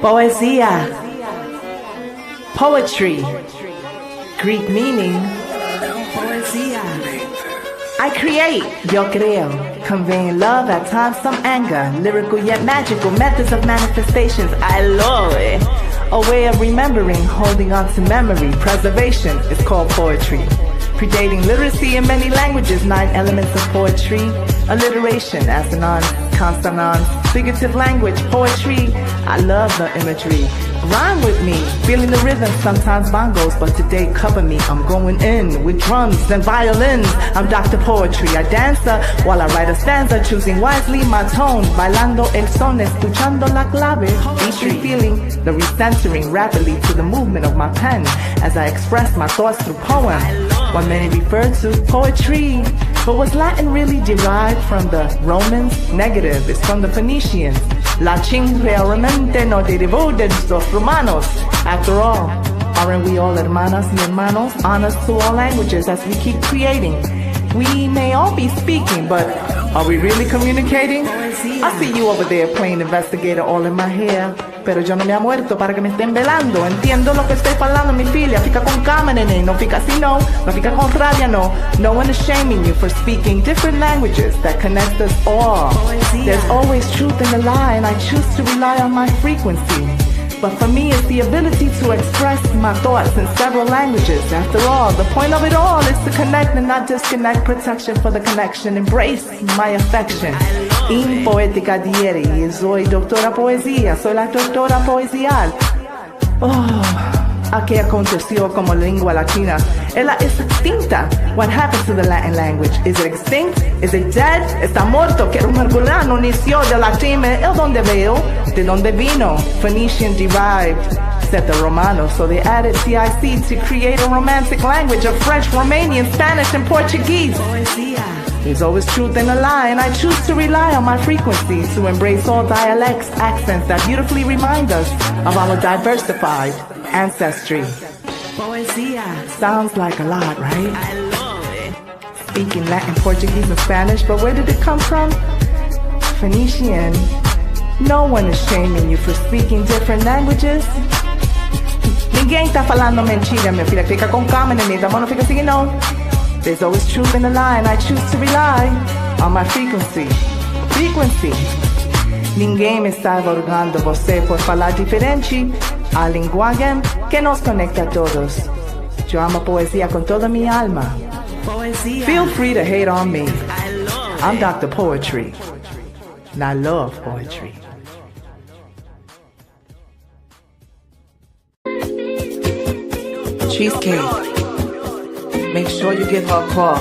Poesia, poetry, Greek meaning poesia. I create, yo creo, conveying love, at times some anger, lyrical yet magical methods of manifestations. I love it. A way of remembering, holding on to memory, preservation is called poetry. Predating literacy in many languages, 9 elements of poetry, alliteration, assonance, consonants, figurative language, poetry. I love the imagery. Rhyme with me, feeling the rhythm, sometimes bongos, but today cover me. I'm going in with drums and violins. I'm Dr. Poetry, I dancer while I write a stanza, choosing wisely my tone, bailando el son, escuchando la clave. Each feeling the recentering rapidly to the movement of my pen as I express my thoughts through poem. What many refer to poetry, but was Latin really derived from the Romans? Negative, it's from the Phoenicians. Latin realmente no derivó de los romanos. After all, aren't we all hermanas y hermanos? Honest to all languages as we keep creating. We may all be speaking, but are we really communicating? I see you over there playing investigator all in my hair, pero yo no me ha muerto para que me estén velando. Entiendo lo que estoy falando, mi filia. Fica con calma, nene. No fica así, no. No fica con rabia, no. No one is shaming you for speaking different languages that connect us all. There's always truth in the lie, and I choose to rely on my frequency. But for me, it's the ability to express my thoughts in several languages. After all, the point of it all is to connect and not disconnect. Protection for the connection. Embrace my affection. In poética dieri, soy doctora poesía, soy la doctora poesial. Oh, ¿a qué aconteció como lengua latina? Ella es extinta. What happened to the Latin language? Is it extinct? Is it dead? Está muerto, que era un herculano, inició de latín, ¿el dónde veo? ¿De dónde vino? Phoenician derived, said the Romanos, so they added CIC to create a romantic language of French, Romanian, Spanish, and Portuguese. There's always truth in a lie, and I choose to rely on my frequency to embrace all dialects, accents that beautifully remind us of our diversified ancestry. Poesia sounds like a lot, right? I love it. Speaking Latin, Portuguese, and Spanish, but where did it come from? Phoenician. No one is shaming you for speaking different languages. Ninguém tá falando mentira, minha filha. Fica com calma, neném. Tá bom? Não fica assim, não. There's always truth in the lie, and I choose to rely on my frequency. Frequency. Ninguém me está avergonhando você por falar diferente. A linguagem que nos conecta a todos. Yo amo poesía con toda mi alma. Poesía. Feel free to hate on me. I'm Dr. Poetry, and I love poetry. Cheesecake. Make sure you give her a call.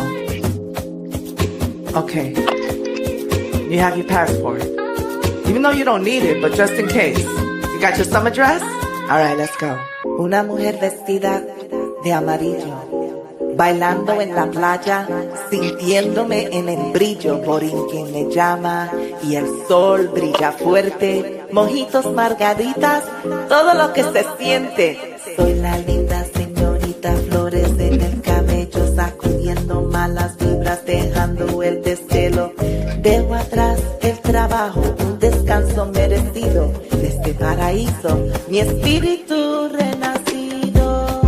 Okay. You have your passport. Even though you don't need it, but just in case. You got your summer dress? All right, let's go. Una mujer vestida de amarillo, bailando en la playa, sintiéndome en el brillo por quien me llama y el sol brilla fuerte, mojitos, margaritas, todo lo que se siente. Soy la linda señorita, flores en el cabello, sacudiendo malas vibras, dejando el desvelo. Dejo atrás el trabajo, un descanso merecido de este paraíso, mi espíritu renacido.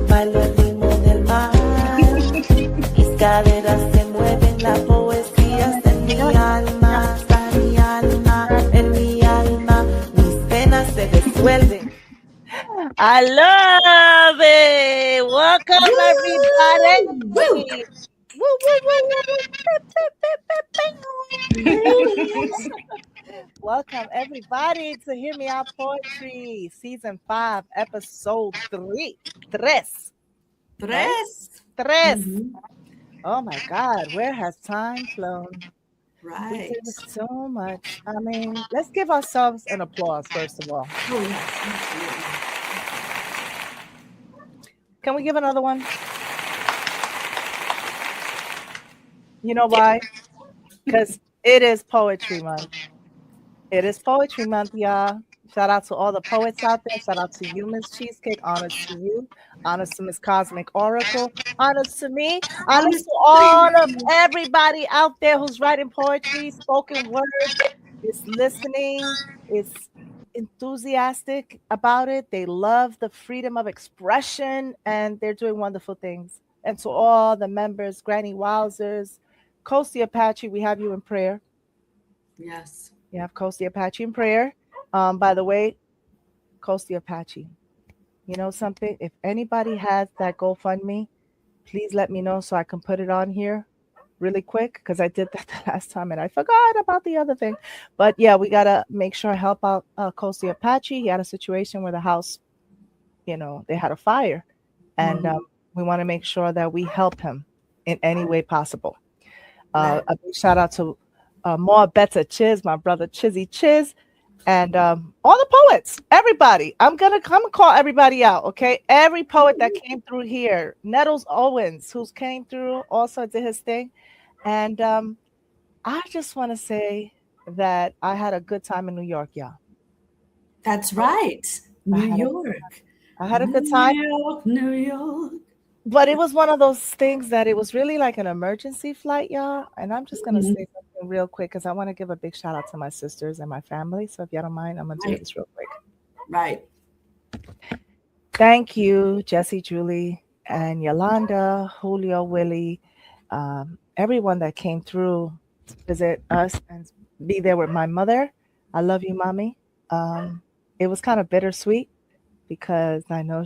Bailo el ritmo del mar, mis caderas se mueven, la poesía está en mi alma, está en mi alma, en mi alma, mis penas se disuelven. I love it. Welcome, everybody. Welcome, everybody, to Hear Me Out Poetry, Season 5, Episode 3. Tres. Mm-hmm. Oh, my God. Where has time flown? Right. We did so much. I mean, let's give ourselves an applause, first of all. Oh, yes. Can we give another one? You know why? Because it is Poetry Month. It is Poetry Month, y'all. Shout out to all the poets out there. Shout out to you, Miss Cheesecake. Honors to you. Honors to Miss Cosmic Oracle. Honors to me. Honors to all of everybody out there who's writing poetry, spoken word, is listening, is enthusiastic about it. They love the freedom of expression, and they're doing wonderful things. And to all the members, Granny Wowzers, Coastie Apache, we have you in prayer. Yes. You have Coastie Apache in prayer. By the way, Coastie Apache, you know something? If anybody has that GoFundMe, please let me know so I can put it on here really quick because I did that the last time and I forgot about the other thing. But yeah, we got to make sure I help out Coastie Apache. He had a situation where the house, they had a fire. And we want to make sure that we help him in any way possible. Right. A big shout out to more Better Chiz, my brother Chizzy Chiz, and all the poets, everybody. I'm gonna call everybody out, okay? Every poet that came through here, Nettles Owens, who came through, also did his thing, and I just want to say that I had a good time in New York, y'all. That's right. New York. I had a good time. New York. But it was one of those things that it was really like an emergency flight, y'all. And I'm just gonna say something real quick because I want to give a big shout out to my sisters and my family. So if you don't mind, I'm gonna do this real quick. Right. Thank you, Jesse, Julie, and Yolanda, Julio, Willie, everyone that came through to visit us and be there with my mother. I love you, mommy. It was kind of bittersweet because I know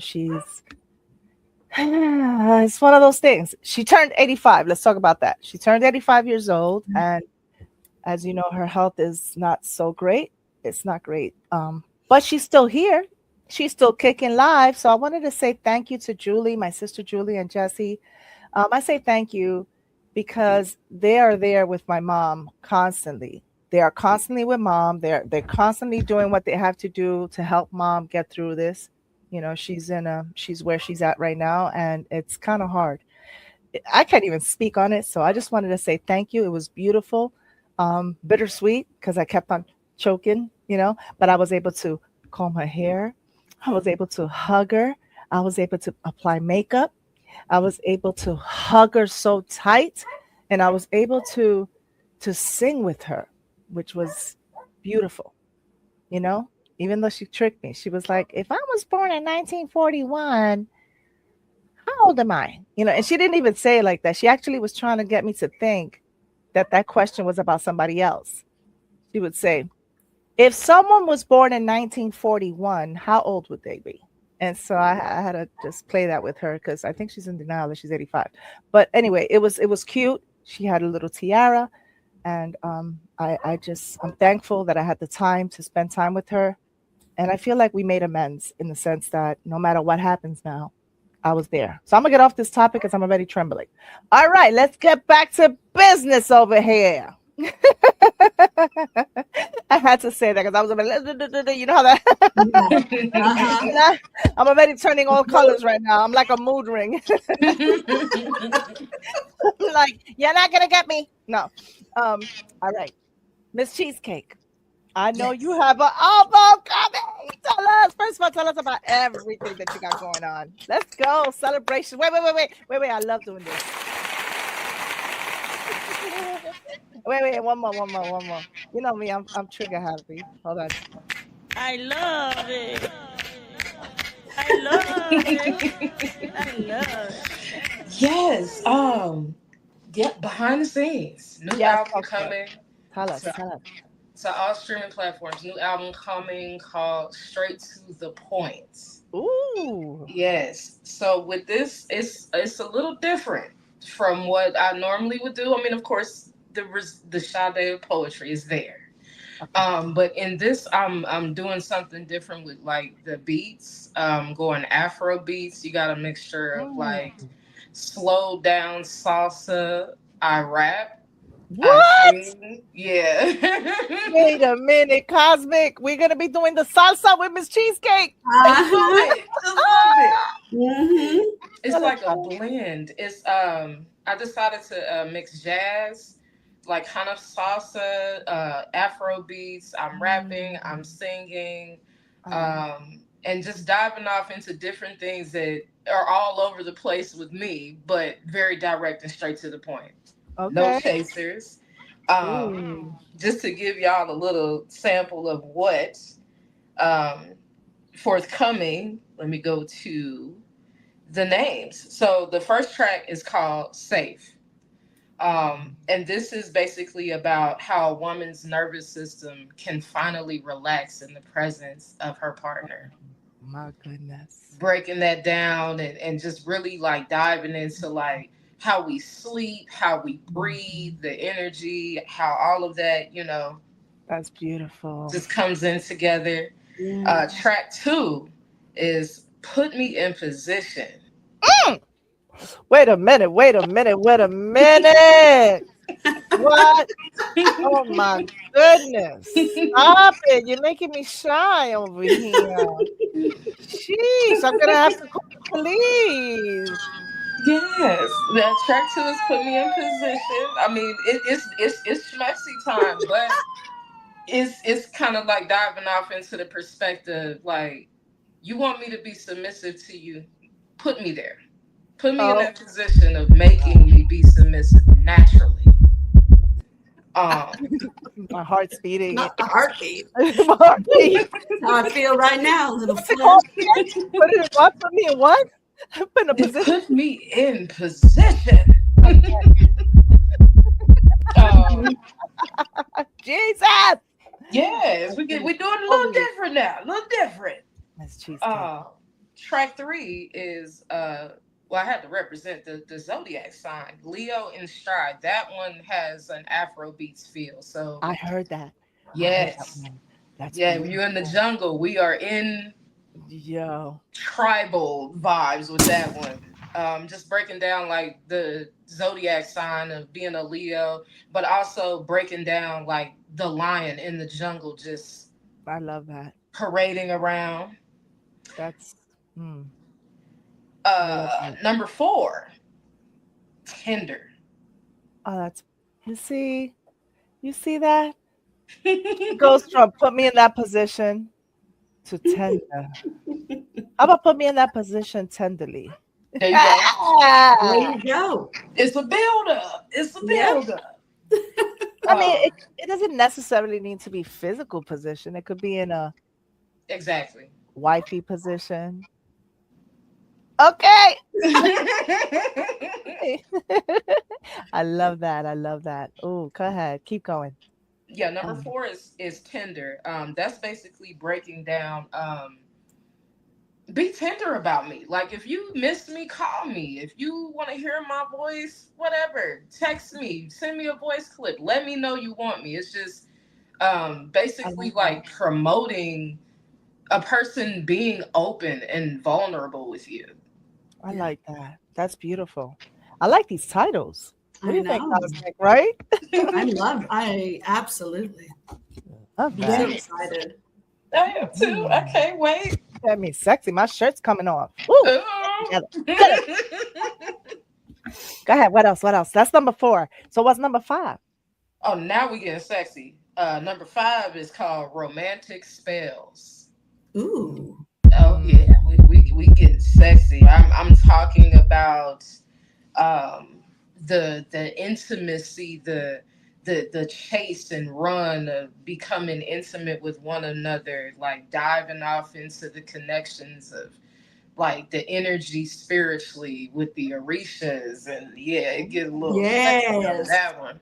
it's one of those things. She turned 85. Let's talk about that. She turned 85 years old. And as you know, her health is not so great. It's not great. But she's still here. She's still kicking live. So I wanted to say thank you to Julie, my sister Julie and Jesse. I say thank you because they are there with my mom constantly. They are constantly with mom. They're constantly doing what they have to do to help mom get through this. She's where she's at right now, and it's kind of hard. I can't even speak on it. So I just wanted to say thank you. It was beautiful, bittersweet because I kept on choking, but I was able to comb her hair. I was able to hug her. I was able to apply makeup. I was able to hug her so tight, and I was able to sing with her, which was beautiful, even though she tricked me. She was like, if I was born in 1941, how old am I? And she didn't even say it like that. She actually was trying to get me to think that question was about somebody else. She would say, if someone was born in 1941, how old would they be? And so I had to just play that with her because I think she's in denial that she's 85. But anyway, it was cute. She had a little tiara. And I'm thankful that I had the time to spend time with her. And I feel like we made amends in the sense that no matter what happens now, I was there. So I'm going to get off this topic because I'm already trembling. All right, let's get back to business over here. I had to say that because I was already, you know how that I'm already turning all colors right now. I'm like a mood ring. Like, you're not gonna get me. No. All right, Miss Cheesecake, I know you have an album coming. Tell us about everything that you got going on. Let's go. Celebration. Wait. I love doing this. Wait, one more. You know me, I'm trigger happy. Hold on. I love it. I love it. Yes. Yeah, behind the scenes. New album coming. Tell us. To all streaming platforms. New album coming called Straight to the Point. Ooh. Yes. So with this, it's a little different from what I normally would do. I mean, of course, the Sade of poetry is there. Okay. But in this, I'm doing something different with like the beats, going Afro beats. You got a mixture of like slow down salsa. I rap. What? Yeah. Wait a minute, Cosmic. We're gonna be doing the salsa with Miss Cheesecake. I love it. It's like a blend. It's I decided to mix jazz, like kind of salsa, Afro beats. I'm rapping, I'm singing, and just diving off into different things that are all over the place with me, but very direct and straight to the point. Okay. No chasers. Just to give y'all a little sample of what forthcoming. Let me go to the names. So the first track is called Safe. And this is basically about how a woman's nervous system can finally relax in the presence of her partner. My goodness. Breaking that down and just really like diving into like how we sleep, how we breathe, the energy, how all of that, That's beautiful. just comes in together. Track 2 is Put Me in Position. Wait a minute. What? Oh my goodness. Stop it. You're making me shy over here. Jeez, I'm gonna have to call the police. Yes, that track 2 is Put Me in Position. I mean, it's schmexy time, but it's kind of like diving off into the perspective, like, you want me to be submissive to you, put me there. Put me in that position of making me be submissive naturally. My heart's beating. Not the heartbeat. My heartbeat. How I feel right now. Little What's it called? Put me in what? Put in a position. Put me in position. Jesus. Yes, we're doing a little different now. A little different. That's cheesecake. Track 3 is I had to represent the zodiac sign, Leo in Stride. That one has an Afro beats feel. So I heard that. Yes. That's beautiful. You're in the jungle. We are in tribal vibes with that one. Just breaking down like the zodiac sign of being a Leo, but also breaking down like the lion in the jungle, just I love that. Parading around. That's number 4, Tender. Oh, that's you see that? It goes from put me in that position to tender. How about put me in that position tenderly? There you go. There you go. It's a build-up. I mean, it doesn't necessarily need to be physical position. It could be in a exactly wifey position. Okay. I love that. Oh, go ahead. Keep going. Yeah, number 4 is tender. That's basically breaking down. Be tender about me. Like, if you miss me, call me. If you want to hear my voice, whatever, text me, send me a voice clip. Let me know you want me. It's just basically like promoting a person being open and vulnerable with you. I like that. That's beautiful. I like these titles. What do you think, know. Cosmic, right? I absolutely. I'm so excited. I am too. I can't wait. That means sexy. My shirt's coming off. Woo. Go ahead. What else? That's number 4. So what's number 5? Oh, now we getting sexy. Number 5 is called Romantic Spells. Ooh. Oh yeah, we getting sexy. I'm talking about the intimacy, the chase and run of becoming intimate with one another, like diving off into the connections of like the energy spiritually with the Orishas, and it gets a little sexy on that one.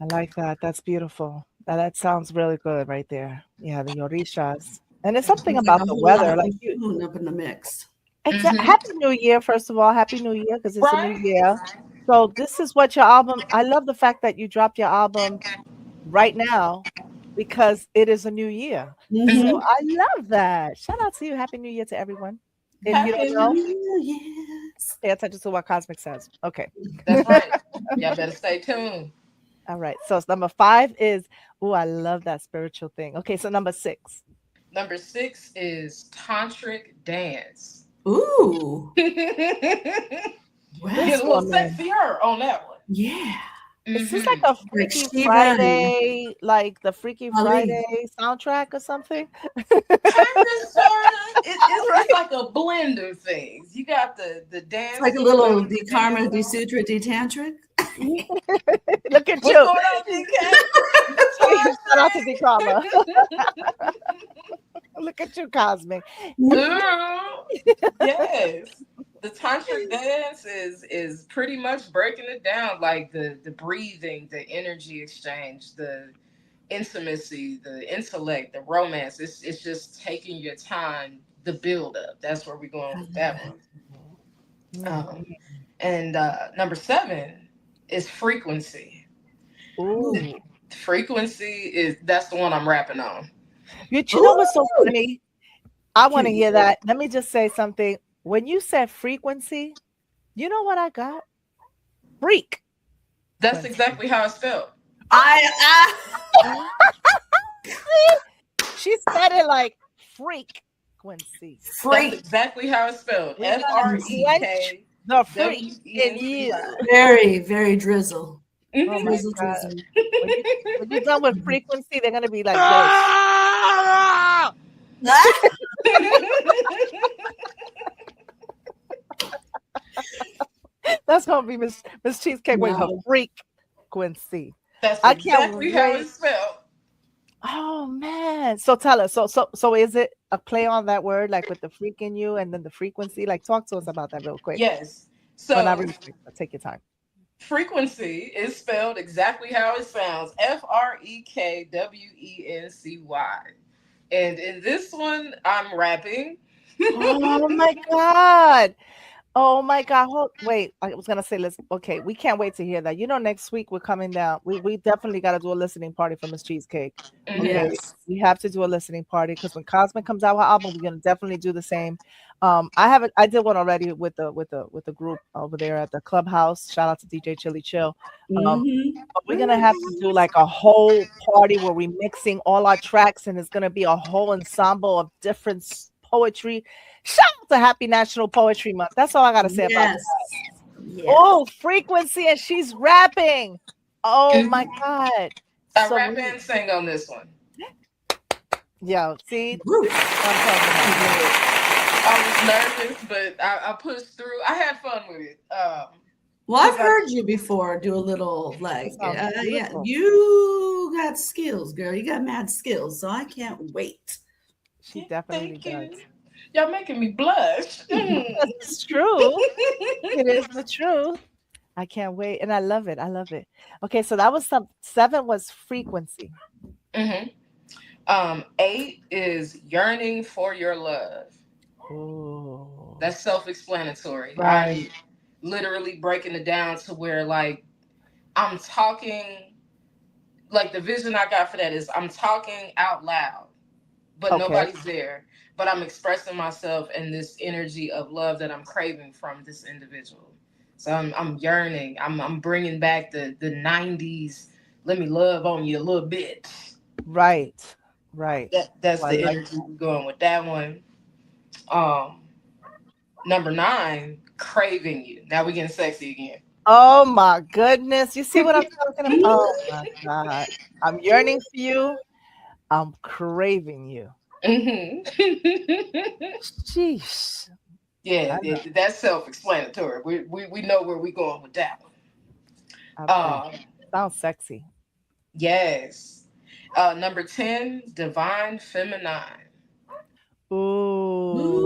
I like that. That's beautiful. That sounds really good right there. Yeah, the Orishas. And it's something about the weather. Like you up in the mix. Happy New Year, first of all. Happy New Year, because it's a new year. So this is what your album, I love the fact that you dropped your album right now because it is a new year. So I love that. Shout out to you. Happy New Year to everyone. If you don't know, pay attention to what Cosmic says. Okay. That's right. Y'all better stay tuned. All right. So number 5 is, I love that spiritual thing. Okay. So number 6. Number 6 is Tantric Dance. Ooh. Get a little sexier on that one. Yeah. Is this like a Freaky Friday, like the Freaky Friday soundtrack or something? Kind of, sort of. It's like a blend of things. You got the dance. It's like a little De Karma, De Sutra, De Tantric. Look at What's you. going on, DK? Shout out to De Karma. Look with you, Cosmic. Ooh, yes. The tantric dance is pretty much breaking it down, like the breathing, the energy exchange, the intimacy, the intellect, the romance. It's just taking your time, the build up. That's where we're going with that one. And number 7 is frequency. Ooh. Frequency that's the one I'm rapping on. You know what's so funny? I want to hear that. Let me just say something. When you said frequency, you know what I got? Freak. That's exactly how it's spelled. She said it like frequency. That's exactly how it's spelled. FREK. The freak in you. Very, very drizzle. Oh my Drizzle, God. drizzle. When you're done with frequency, they're gonna be like this. That's gonna be Miss Cheesecake with her frequency. That's I can't exactly how it's spelled. Oh man. So tell us. So is it a play on that word, like with the freak in you and then the frequency? Like talk to us about that real quick. Yes. So But not really quick, but take your time. frequency is spelled exactly how it sounds. FREKWENCY. And in this one, I'm rapping. Oh my God. Oh my God. Wait, I was gonna say okay, we can't wait to hear that. You know, next week we're coming down. We definitely gotta do a listening party for Miss Cheesecake. Okay? Yes. We have to do a listening party because when Cosmic comes out with her album, we're gonna definitely do the same. I did one already with the group over there at the clubhouse. Shout out to DJ Chili Chill. But we're gonna have to do like a whole party where we're mixing all our tracks, and it's gonna be a whole ensemble of different poetry. Shout out to Happy National Poetry Month. That's all I gotta say about that. Yes. Oh, frequency, and she's rapping. Oh my God. I rap and sing on this one. Yo, see, Woo. I was nervous, but I pushed through. I had fun with it. Well, I've heard you before do a little like, That sounds yeah, beautiful. you got skills, girl. You got mad skills, so I can't wait. She definitely Thank does. you. Y'all making me blush. It's true. It is the truth. I can't wait, and I love it. I love it. Okay, so that was 7 was frequency. 8 is yearning for your love. Oh, That's self-explanatory. right. I'm literally breaking it down to where like I'm talking, like the vision I got for that is I'm talking out loud, but Okay. nobody's there. But I'm expressing myself in this energy of love that I'm craving from this individual. So I'm yearning. I'm bringing back the 90s. Let me love on you a little bit. Right. That's I the like energy we're going with that one. Number 9, craving you. Now we're getting sexy again. Oh my goodness. You see what I'm talking about? Oh my God. I'm yearning for you. I'm craving you. Sheesh. Yeah, that's self-explanatory. We know where we're going with that one. Okay. Sounds sexy. Yes. Number 10, divine feminine. Ooh.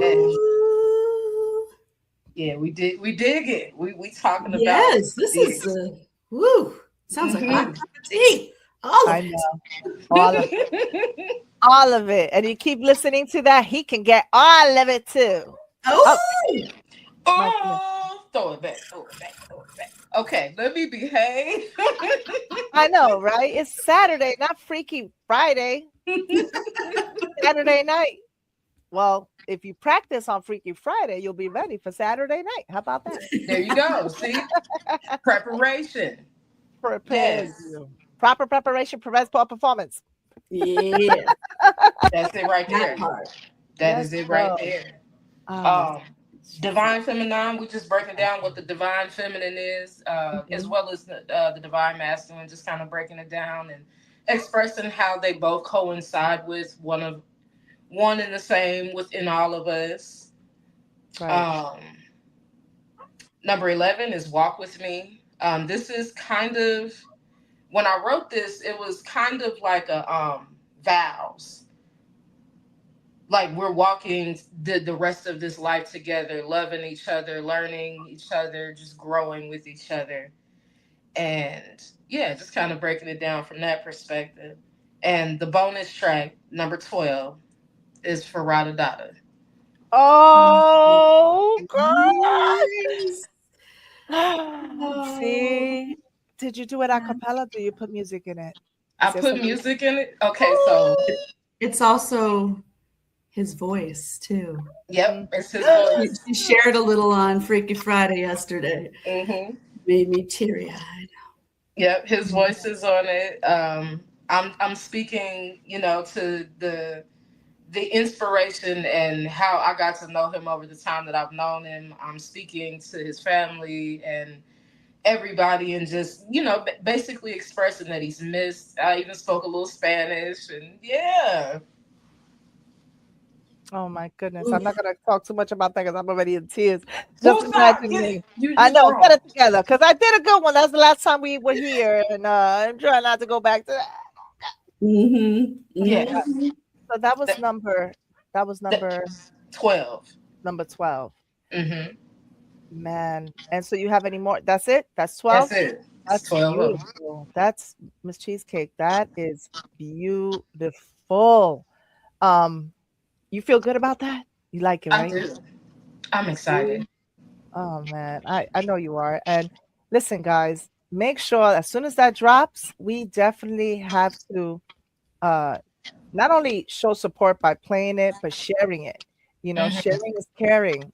Yeah, we dig it. We talking about Yes, this is woo. Sounds like a hot cup of tea. All of I it. know. All of it. And you keep listening to that, he can get all of it too. Oh, throw it back. Okay, let me behave. I know, right? It's Saturday, not Freaky Friday. Saturday night. Well, if you practice on Freaky Friday, you'll be ready for Saturday night. How about that? There you go. See? Preparation. Prepares Yes. you. Proper preparation prevents poor performance. yeah. That's it right there. That part. That is it right there. Divine feminine, we just breaking down what the divine feminine is, as well as the divine masculine, just kind of breaking it down and expressing how they both coincide with one and the same within all of us. Right. Number 11 is walk with me. This is kind of, when I wrote this, it was kind of like a vows. like we're walking the rest of this life together, loving each other, learning each other, just growing with each other. And yeah, just kind of breaking it down from that perspective. And the bonus track, number 12, is for Rada Dada. Oh, God. Oh. See, did you do it a cappella? Do you put music in it? I put music in it. Okay, so it's also his voice too. Yep, it's his voice. She shared a little on Freaky Friday yesterday. Mm-hmm. Made me teary-eyed. Yep, his voice is on it. I'm speaking, to the inspiration and how I got to know him over the time that I've known him. I'm speaking to his family and everybody, and just basically expressing that he's missed. I even spoke a little Spanish, and yeah. Oh my goodness! I'm not gonna talk too much about that because I'm already in tears. Well, Just imagine me. You I know. strong. Get it together, because I did a good one. That's the last time we were here, and I'm trying not to go back to that. Mm-hmm. Yeah. So that was number 12. Number 12. Mm-hmm. Man, and so you have any more? That's it. That's 12. That's it. That's 12. beautiful. That's Miss Cheesecake. That is beautiful. You feel good about that? You like it, right? I do. I'm excited. Oh man, I know you are. And listen, guys, make sure as soon as that drops, we definitely have to not only show support by playing it, but sharing it. Sharing is caring.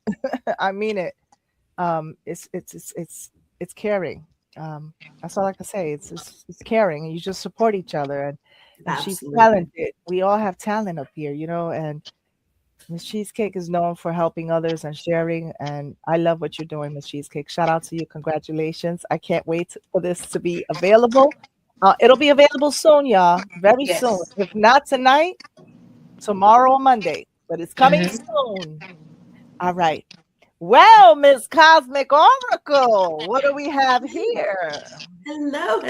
I mean it. It's caring. That's all I can say. It's caring, and you just support each other. And she's talented. We all have talent up here, and Miss Cheesecake is known for helping others and sharing. And I love what you're doing, Miss Cheesecake. Shout out to you. Congratulations. I can't wait for this to be available. It'll be available soon, y'all. Very soon. If not tonight, tomorrow or Monday. But it's coming soon. All right. Well, Miss Cosmic Oracle, what do we have here? Hello.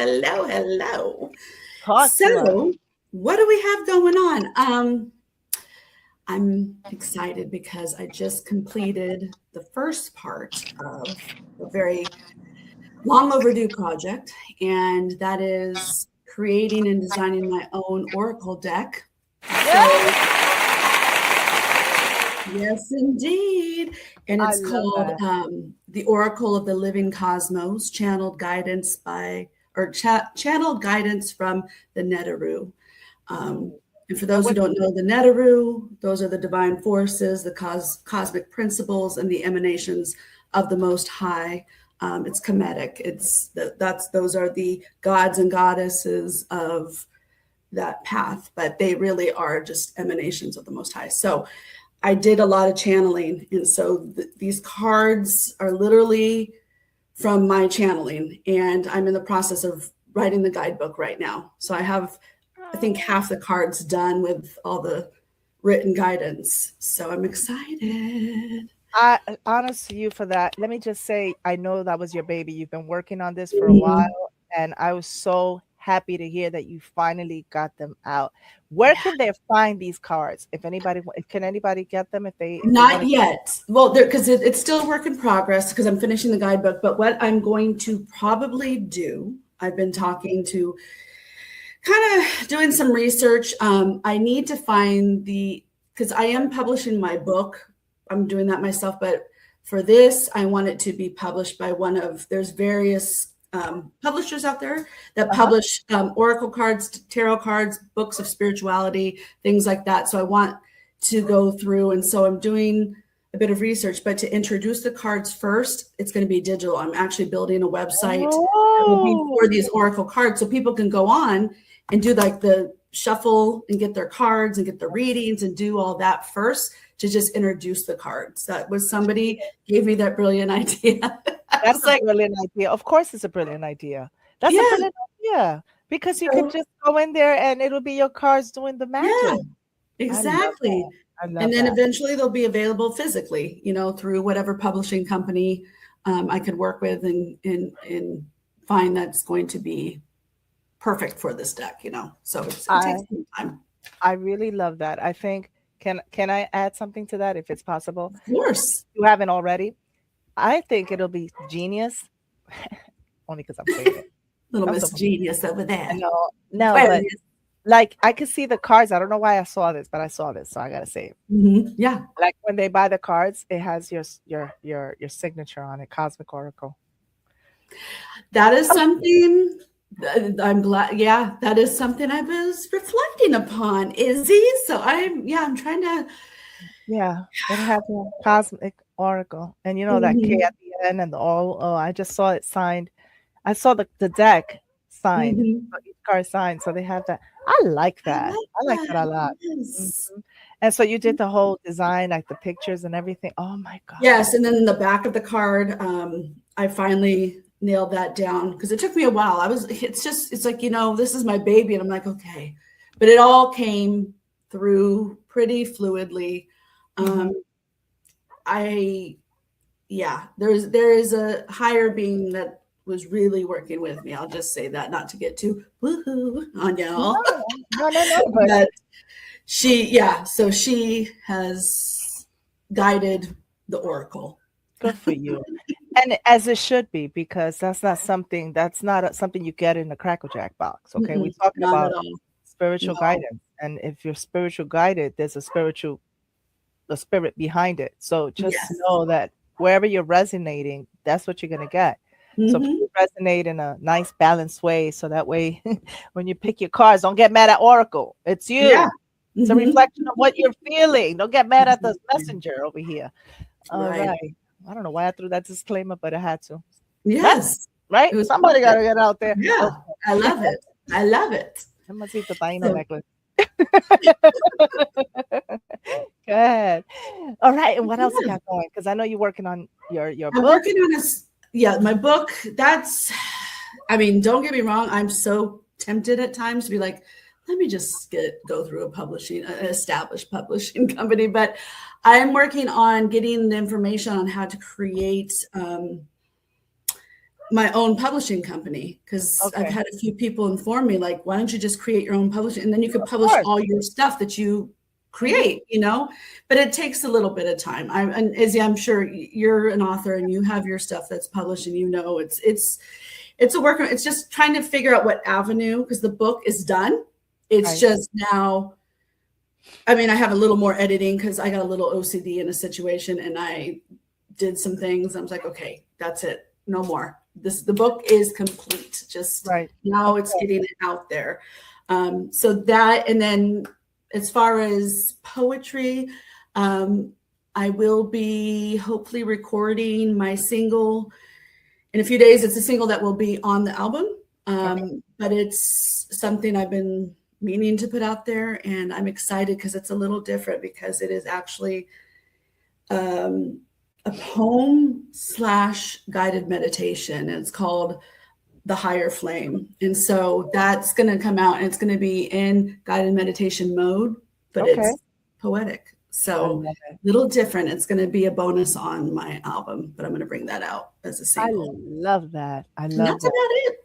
Talk so, what do we have going on? I'm excited because I just completed the first part of a very long overdue project, and that is creating and designing my own Oracle deck. Yes, indeed. And it's called The Oracle of the Living Cosmos, channeled guidance channeled guidance from the Neteru. And for those who don't know the Neteru, those are the divine forces, the cosmic principles, and the emanations of the Most High. It's Kemetic. Those are the gods and goddesses of that path, but they really are just emanations of the Most High. So I did a lot of channeling, and so these cards are literally from my channeling, and I'm in the process of writing the guidebook right now. So I have, I think, half the cards done with all the written guidance. So I'm excited. I honest to you for that. Let me just say, I know that was your baby. You've been working on this for a while, and I was so happy to hear that you finally got them out. Where can they find these cards? Can anybody get them if they? Not yet. Well, because it's still a work in progress because I'm finishing the guidebook. But what I'm going to probably do, I've been talking to, kind of doing some research. I need to find because I am publishing my book. I'm doing that myself, but for this, I want it to be published by there's various publishers out there that publish oracle cards, tarot cards, books of spirituality, things like that. So I want to go through, and so I'm doing a bit of research. But to introduce the cards first, it's going to be digital. I'm actually building a website for these oracle cards, so people can go on and do like the shuffle and get their cards and get the readings and do all that first to just introduce the cards. That was somebody gave me that brilliant idea. That's a brilliant idea. Of course, it's a brilliant idea. That's a brilliant idea because you could just go in there and it'll be your cards doing the magic. Yeah, exactly. And then eventually they'll be available physically, through whatever publishing company I could work with and find that's going to be perfect for this deck, So it takes some time. I really love that. I think Can I add something to that if it's possible? Of course. You haven't already. I think it'll be genius. Only because I'm saying it. Little I'm Miss so- Genius over there. No, but Aquarius. like I could see the cards. I don't know why I saw this, but I saw this, so I gotta say it. Mhm. Yeah. Like when they buy the cards, it has your signature on it, Cosmic Oracle. That is something I'm glad. Yeah, that is something I was reflecting upon, Izzy. So I'm trying to. Yeah, it has a Cosmic Oracle, and you know that K Mhm. at the end and the O. Oh, I just saw it signed. I saw the deck signed, Mhm. so each card signed, so they have that. I like that. I like that a lot. Yes. Mhm. And so you did the whole design, like the pictures and everything. Oh my god. Yes, and then the back of the card, I finally nailed that down because it took me a while. It's like, this is my baby, and I'm like, okay, but it all came through pretty fluidly. There is a higher being that was really working with me. I'll just say that, not to get too woohoo on y'all. No. But But so she has guided the oracle. good for you. And as it should be, because that's not something you get in the Cracker Jack box. Okay, we're talking Not about at all. spiritual No. guidance, and if you're spiritual guided, there's a spirit behind it. So just Yes. know that wherever you're resonating, that's what you're gonna get. So Mhm. please resonate in a nice balanced way, so that way when you pick your cards, don't get mad at Oracle. It's you. Yeah. It's a Mhm. reflection of what you're feeling. Don't get mad at the messenger over here. All Right. right. I don't know why I threw that disclaimer, but I had to. Yes. Right? It was Somebody got to perfect. get out there. Yeah. I love it. I love it. Mamacita Taino So- necklace. Go ahead. All right. And what else you got going? Because I know you're working on your I'm book. working on this. Yeah, my book. Don't get me wrong. I'm so tempted at times to be like, let me just go through an established publishing company. But I'm working on getting the information on how to create my own publishing company, because I've Okay. had a few people inform me, like, why don't you just create your own publishing, and then you could publish course. all your stuff that you create, but it takes a little bit of time. And Izzy, I'm sure you're an author and you have your stuff that's published, and it's a work. It's just trying to figure out what avenue, because the book is done. It's Right. just now, I have a little more editing because I got a little OCD in a situation, and I did some things. I was like, okay, that's it. No more. The book is complete. Just Right. now it's getting it out there. So that, and then as far as poetry, I will be hopefully recording my single in a few days. It's a single that will be on the album, but it's something I've been meaning to put out there, and I'm excited because it's a little different, because it is actually a poem / guided meditation. And it's called The Higher Flame. And so that's going to come out, and it's going to be in guided meditation mode, but Okay. it's poetic. So love it. little different. It's going to be a bonus on my album, but I'm going to bring that out as a I single. love that. I And love that's that. about it.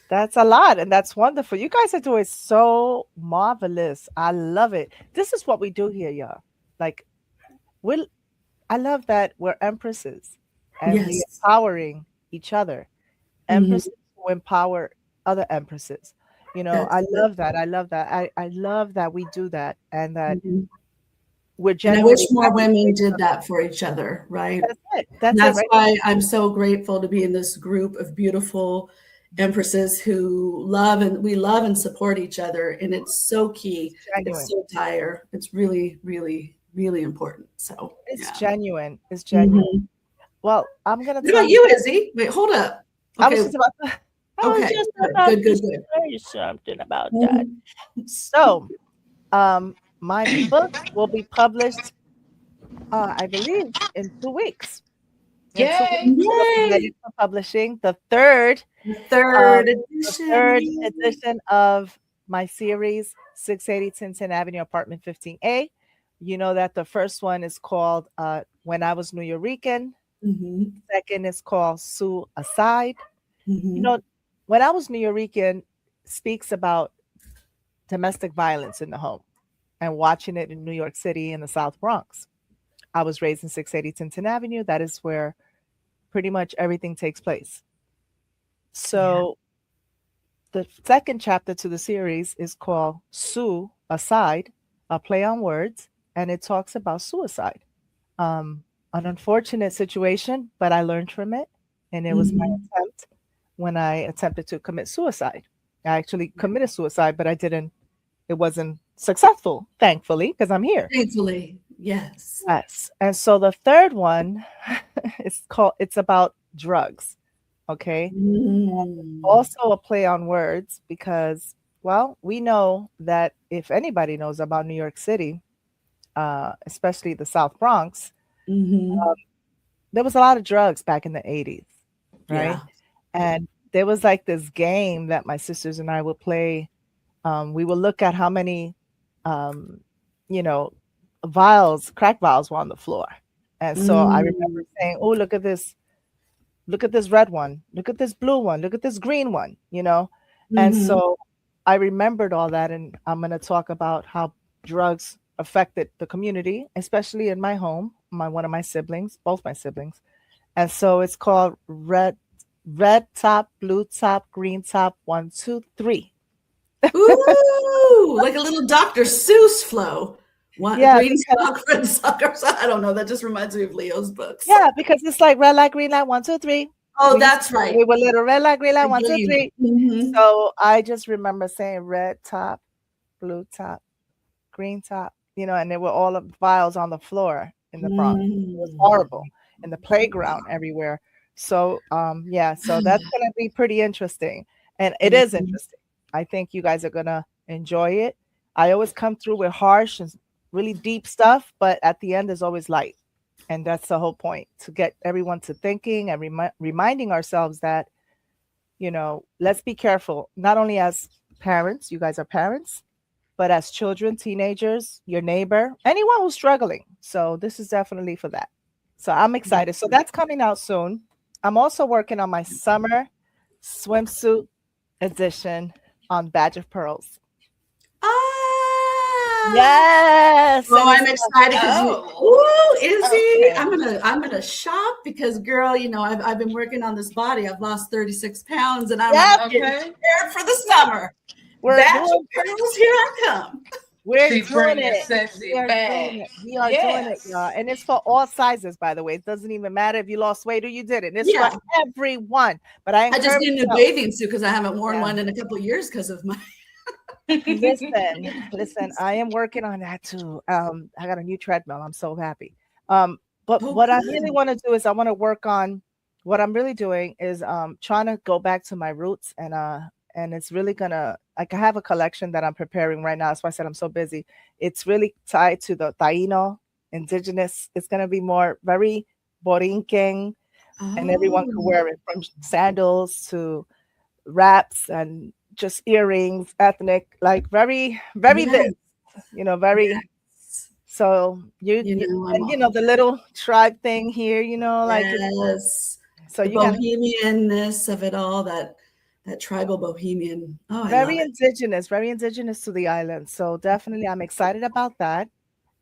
That's a lot, and that's wonderful. You guys are doing so marvelous. I love it. This is what we do here, y'all. Like, I love that we're empresses, and we're Yes. empowering each other. Empresses who empower other empresses. That's I it. love that. I love that. I love that we do that, and that Mhm. we're And I genuinely. wish more women did that for each other, right? That's it. And That's it. that's Right? why I'm so grateful to be in this group of beautiful empresses who love and support each other. And it's so key. Genuine. It's so dire. It's really, really, really important. So It's yeah. genuine. It's genuine. Mhm. Well, I'm gonna What tell about you, Izzy? Wait, hold up. I was Okay. just about to. I was Okay. just Good, about good, to good, good. say something about that. Mhm. So, my book will be published, I believe, in 2 weeks. In 2 Yay! weeks, it'll be Yay! ready for publishing. The third Third the edition. third Yay. edition of my series, 680 Tintin Avenue, apartment 15A. You know that the first one is called When I Was Nuyorican. Mhm. Second is called Sue Aside. Mhm. When I Was Nuyorican speaks about domestic violence in the home. and watching it in New York City in the South Bronx. I was raised in 680 Tinton Avenue. That is where pretty much everything takes place. So the second chapter to the series is called Sue Aside, a play on words, and it talks about suicide. An unfortunate situation, but I learned from it. And it was my attempt when I attempted to commit suicide. I actually committed suicide, but it wasn't successful, thankfully, because I'm here. Thankfully, yes. Yes. And so the third one it's about drugs. Okay. Also a play on words because, well, we know that if anybody knows about New York City, especially the South Bronx, there was a lot of drugs back in the 80s, right? Yeah. And there was like this game that my sisters and I would play. We would look at how many, crack vials were on the floor. And so I remember saying, oh, look at this red one, look at this blue one, look at this green one, And so I remembered all that. And I'm going to talk about how drugs affected the community, especially in my home, one of my siblings, both my siblings. And so it's called red top, blue top, green top, 1, 2, 3. Ooh, like a little Dr. Seuss flow. Green sock, red sock, or I don't know. That just reminds me of Leo's books. Yeah, because it's like red light, green light, 1, 2, 3. Oh, that's right. We were little red light, green light, 1, 2, 3. So I just remember saying red top, blue top, green top, and there were all the vials on the floor in the Bronx. It was horrible. In the playground everywhere. So so that's gonna be pretty interesting. And it is interesting. I think you guys are gonna enjoy it. I always come through with harsh and really deep stuff, but at the end is always light. And that's the whole point, to get everyone to thinking and reminding ourselves that, let's be careful, not only as parents, you guys are parents, but as children, teenagers, your neighbor, anyone who's struggling. So this is definitely for that. So I'm excited. So that's coming out soon. I'm also working on my summer swimsuit edition on Badge of Pearls. Yes. Oh, I'm excited because Izzy, I'm gonna shop because, girl, I've been working on this body. I've lost 36 pounds, and I'm prepared for the summer. Badge of Pearls, here I come. We're doing it. We are doing it, y'all. And it's for all sizes, by the way. It doesn't even matter if you lost weight or you didn't. It's for everyone. But I just need a new bathing suit because I haven't worn one in a couple of years because of my. Listen, I am working on that too. I got a new treadmill. I'm so happy. But what I really want to do is I want to work on what I'm really doing is trying to go back to my roots and it's really gonna, I have a collection that I'm preparing right now. That's why I said I'm so busy. It's really tied to the Taino indigenous. It's gonna be more very Borinquen, and everyone can wear it, from sandals to wraps and just earrings, ethnic, like very, very this, very. Yes. So the little tribe thing here, like so the bohemianness of it all, that tribal bohemian. Very indigenous to the island. So definitely I'm excited about that.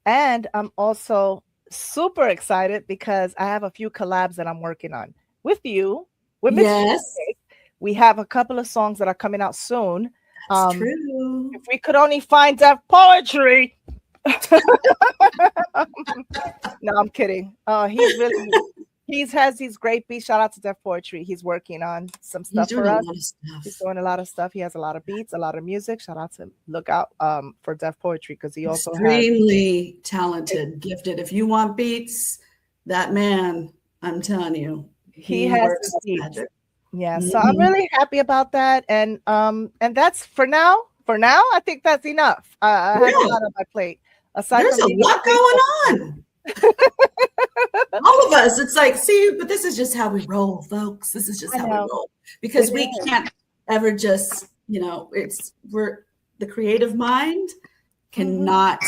And I'm also super excited because I have a few collabs that I'm working on with you. Yes. We have a couple of songs that are coming out soon. That's true. If we could only find Def Poetry. No, I'm kidding. He has these great beats. Shout out to Def Poetry. He's working on some stuff for us. He's doing a lot of stuff. He has a lot of beats, a lot of music. Shout out to him. Look out for Def Poetry because he also extremely talented, gifted. If you want beats, that man, I'm telling you, he has beats. Yeah, so I'm really happy about that, and that's for now. For now, I think that's enough. I have a lot on my plate. There's a lot going on. All of us, it's like, but this is just how we roll, folks. This is just how we roll because we can't ever just, we're the creative mind cannot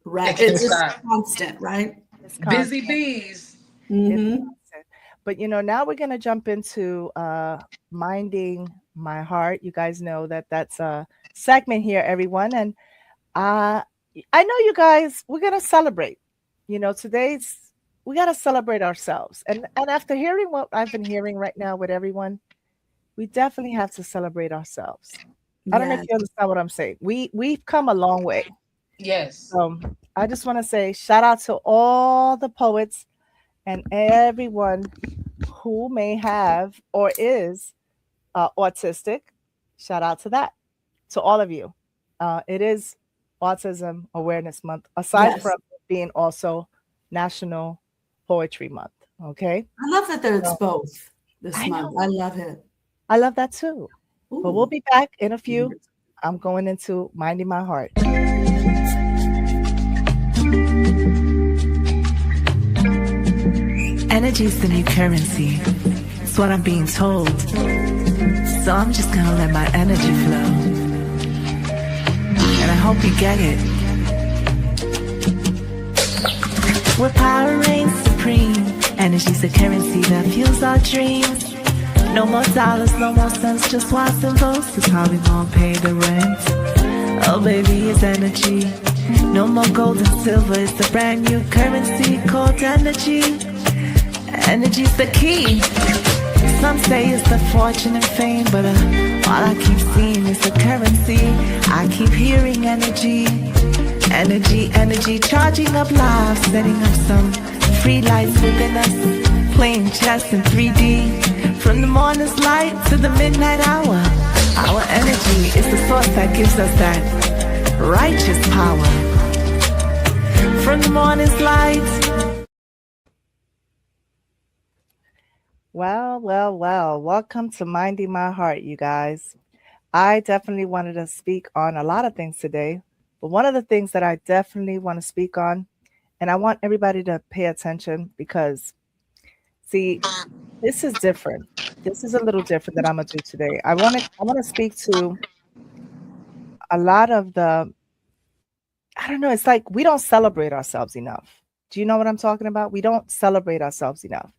rest. It's constant, right? It's constant. Busy bees. But now we're gonna jump into Minding My Heart. You guys know that that's a segment here, everyone, and I know you guys, we're going to celebrate. Today's, we got to celebrate ourselves. And after hearing what I've been hearing right now with everyone, we definitely have to celebrate ourselves. I don't know if Yes. you understand what I'm saying. We've come a long way. Yes. I just want to say shout out to all the poets and everyone who may have or is autistic. Shout out to that, to all of you. It is Autism Awareness Month, aside Yes. from being also National Poetry Month. Okay. I love that it's So, both this I month. know. I love it. I love that too. But we'll Ooh. be back in a few. I'm going into Minding My Heart. Energy's the new currency. It's what I'm being told. So I'm just gonna let my energy flow. And I hope you get it. Where power reigns supreme. Energy's the currency that fuels our dreams. No more dollars, no more cents, just watts and volts. That's how we gon' pay the rent. Oh baby, it's energy. No more gold and silver, it's the brand new currency called energy. Energy's the key. Some say it's the fortune and fame, but all I keep seeing is the currency. I keep hearing energy. Energy, energy, charging up lives, setting up some free lights within us, playing chess in 3D. From the morning's light to the midnight hour, our energy is the source that gives us that righteous power. From the morning's light. Well, well, well. Welcome to Minding My Heart, you guys. I definitely wanted to speak on a lot of things today, but one of the things that I definitely want to speak on, and I want everybody to pay attention because, see, this is different. This is a little different that I'm gonna do today. I want to speak to a lot of the, I don't know, it's like we don't celebrate ourselves enough. Do you know what I'm talking about? We don't celebrate ourselves enough.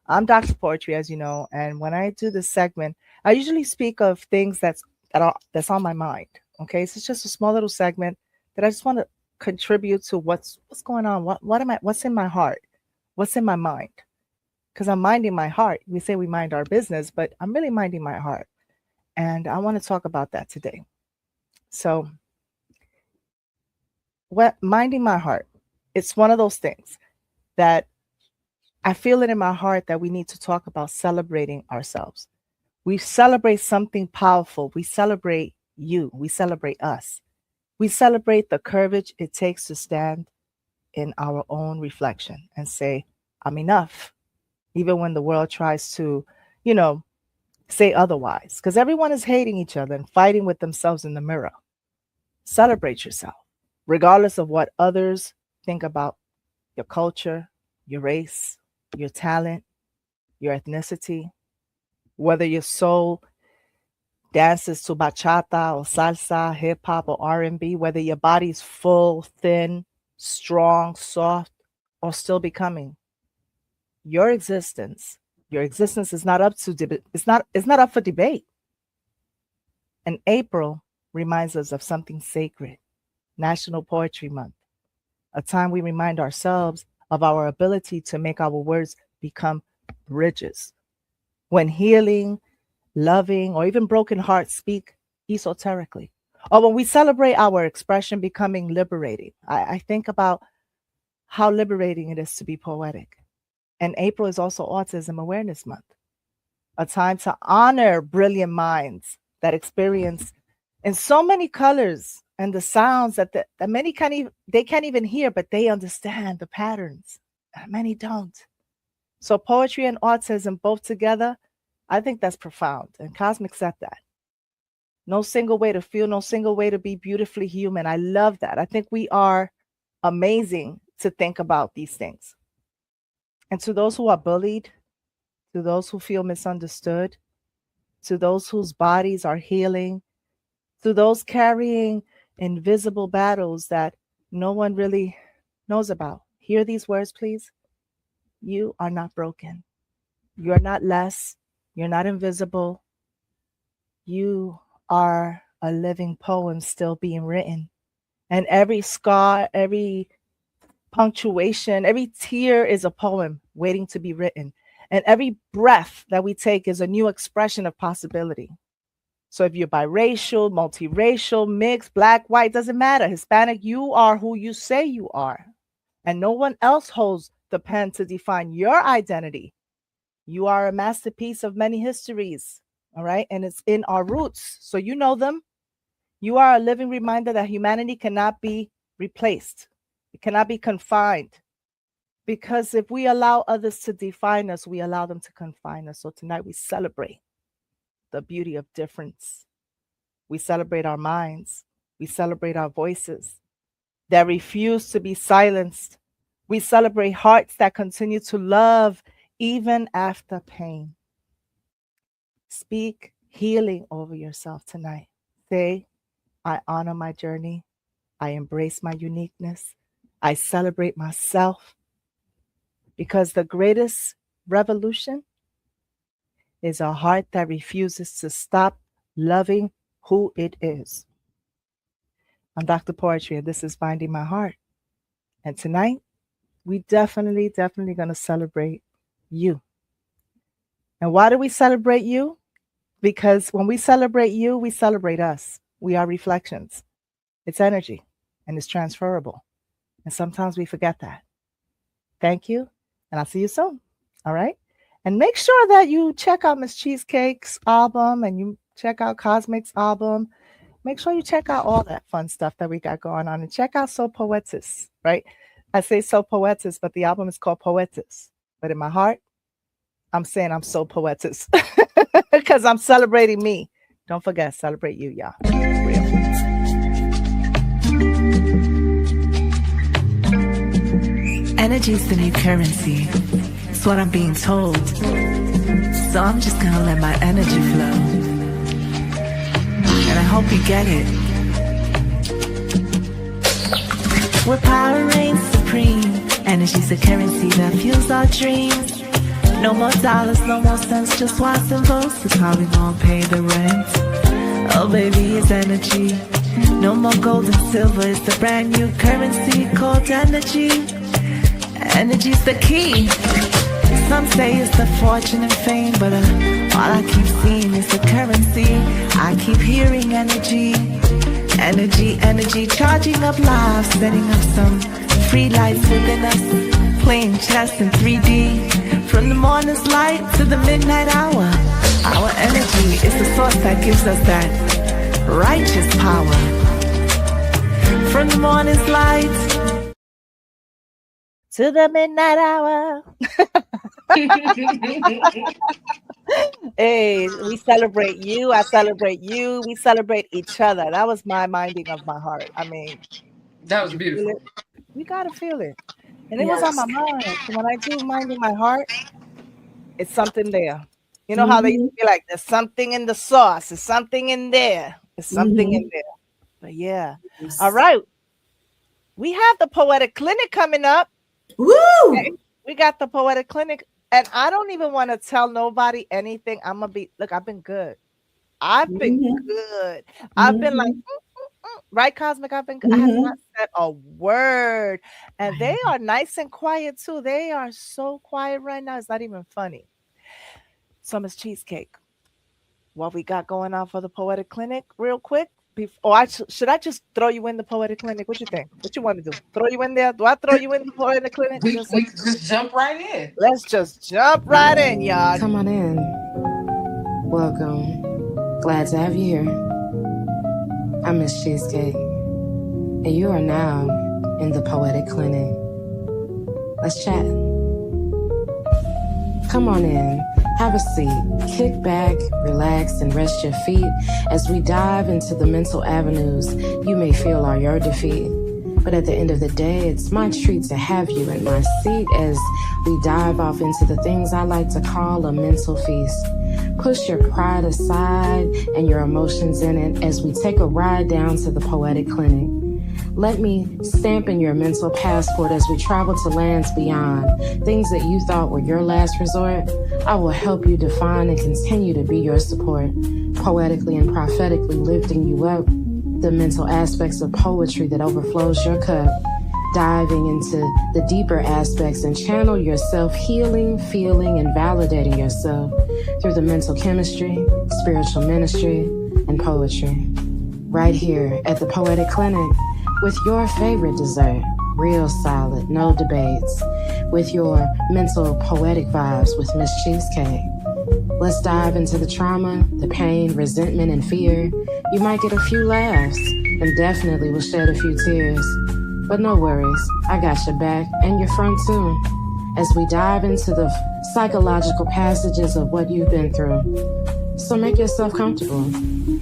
I'm Dr. Poetry, as you know, and when I do this segment, I usually speak of things that's on my mind. Okay, so it's just a small little segment that I just want to contribute to what's going on. What's in my heart? What's in my mind? Because I'm minding my heart. We say we mind our business, but I'm really minding my heart. And I want to talk about that today. So, minding my heart, it's one of those things that I feel it in my heart that we need to talk about celebrating ourselves. We celebrate something powerful. We celebrate you. We celebrate us. We celebrate the courage it takes to stand in our own reflection and say, I'm enough. Even when the world tries to, say otherwise. Because everyone is hating each other and fighting with themselves in the mirror. Celebrate yourself, regardless of what others think about your culture, your race, your talent, your ethnicity, whether your soul dances to bachata or salsa, hip hop or R&B, whether your body's full, thin, strong, soft, or still becoming. Your existence is not up to it's not up for debate. And April reminds us of something sacred, National Poetry Month, a time we remind ourselves of our ability to make our words become bridges. When healing, loving, or even broken hearts speak esoterically, or when we celebrate our expression becoming liberating. I think about how liberating it is to be poetic. And April is also Autism Awareness Month, a time to honor brilliant minds that experience in so many colors and the sounds that many can't even hear, but they understand the patterns. Many don't. So poetry and autism both together, I think that's profound. And Cosmic said that. No single way to feel, no single way to be beautifully human. I love that. I think we are amazing to think about these things. And to those who are bullied, to those who feel misunderstood, to those whose bodies are healing, to those carrying invisible battles that no one really knows about. Hear these words, please. You are not broken. You're not less. You're not invisible. You are a living poem still being written. And every scar, every punctuation, every tear is a poem waiting to be written. And every breath that we take is a new expression of possibility. So if you're biracial, multiracial, mixed, black, white, doesn't matter. Hispanic, you are who you say you are. And no one else holds the pen to define your identity. You are a masterpiece of many histories, all right? And it's in our roots. So you know them. You are a living reminder that humanity cannot be replaced. It cannot be confined. Because if we allow others to define us, we allow them to confine us. So tonight we celebrate the beauty of difference. We celebrate our minds. We celebrate our voices that refuse to be silenced. We celebrate hearts that continue to love even after pain. Speak healing over yourself tonight. Say, I honor my journey. I embrace my uniqueness. I celebrate myself. Because the greatest revolution is a heart that refuses to stop loving who it is. I'm Dr. Poetry, and this is Finding My Heart. And tonight, we definitely going to celebrate you. And why do we celebrate you? Because when we celebrate you, we celebrate us. We are reflections. It's energy, and it's transferable. And sometimes we forget that. Thank you, and I'll see you soon. All right? And make sure that you check out Miss Cheesecake's album and you check out Cosmic's album. Make sure you check out all that fun stuff that we got going on. And check out So Poetis, right? I say So Poetis, but the album is called Poetis. But in my heart, I'm saying I'm So Poetis because I'm celebrating me. Don't forget, celebrate you, y'all. It's real. Energy's the new currency. It's what I'm being told. So I'm just gonna let my energy flow. And I hope you get it. Where power reigns supreme. Energy's the currency that fuels our dreams. No more dollars, no more cents, just watts and votes. That's how we gon' pay the rent. Oh baby, it's energy. No more gold and silver, it's the brand new currency called energy. Energy's the key. Some say it's the fortune and fame, but all I keep seeing is the currency. I keep hearing energy. Energy, energy, charging up lives, setting up some free lights within us, playing chess in 3D. From the morning's light to the midnight hour, our energy is the source that gives us that righteous power. From the morning's light to the midnight hour. Hey, we celebrate you. I celebrate you. We celebrate each other. That was my minding of my heart. I mean, that was beautiful. You gotta feel it. And it was on my mind. So when I do minding my heart, it's something there. You know how they used to be like, there's something in the sauce. There's something in there. There's something in there. But yeah. Yes. All right. We have the Poetic Clinic coming up. Woo! Okay. We got the Poetic Clinic. And I don't even want to tell nobody anything. I'm going to be, look, I've been good. I've been good. I've been like, right, Cosmic? I've been good. I have not said a word. And they are nice and quiet too. They are so quiet right now. It's not even funny. So Miss Cheesecake, what we got going on for the Poetic Clinic real quick? Should I just throw you in the Poetic Clinic? What you think? What you want to do? Throw you in there? Do I throw you in the Poetic Clinic? We just jump right in. Let's just jump right in, y'all. Come on in. Welcome. Glad to have you here. I'm Miss Cheesecake, and you are now in the Poetic Clinic. Let's chat. Come on in. Have a seat, kick back, relax, and rest your feet as we dive into the mental avenues you may feel are your defeat. But at the end of the day, it's my treat to have you in my seat as we dive off into the things I like to call a mental feast. Push your pride aside and your emotions in it as we take a ride down to the Poetic Clinic. Let me stamp in your mental passport as we travel to lands beyond. Things that you thought were your last resort, I will help you define and continue to be your support, poetically and prophetically lifting you up the mental aspects of poetry that overflows your cup, diving into the deeper aspects and channel yourself, healing, feeling, and validating yourself through the mental chemistry, spiritual ministry, and poetry. Right here at the Poetic Clinic with your favorite dessert, real solid, no debates, with your mental poetic vibes with Miss Cheesecake. Let's dive into the trauma, the pain, resentment, and fear. You might get a few laughs and definitely will shed a few tears. But no worries, I got your back and your front too, as we dive into the psychological passages of what you've been through. So make yourself comfortable,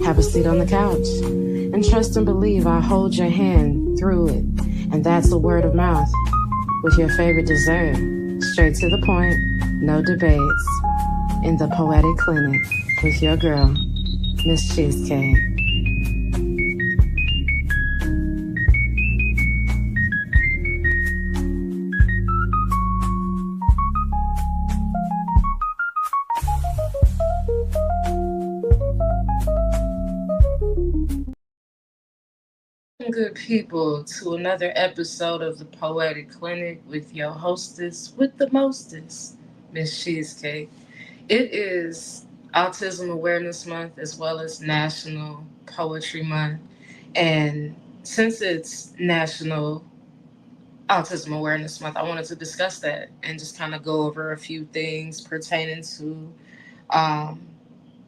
have a seat on the couch, and trust and believe I'll hold your hand through it. And that's a word of mouth with your favorite dessert, straight to the point, no debates, in the Poetic Clinic with your girl, Miss Cheesecake. Good people, to another episode of the Poetic Clinic with your hostess with the mostest, Miss Cheesecake. It is Autism Awareness Month as well as National Poetry Month. And since it's National Autism Awareness Month, I wanted to discuss that and just kind of go over a few things pertaining to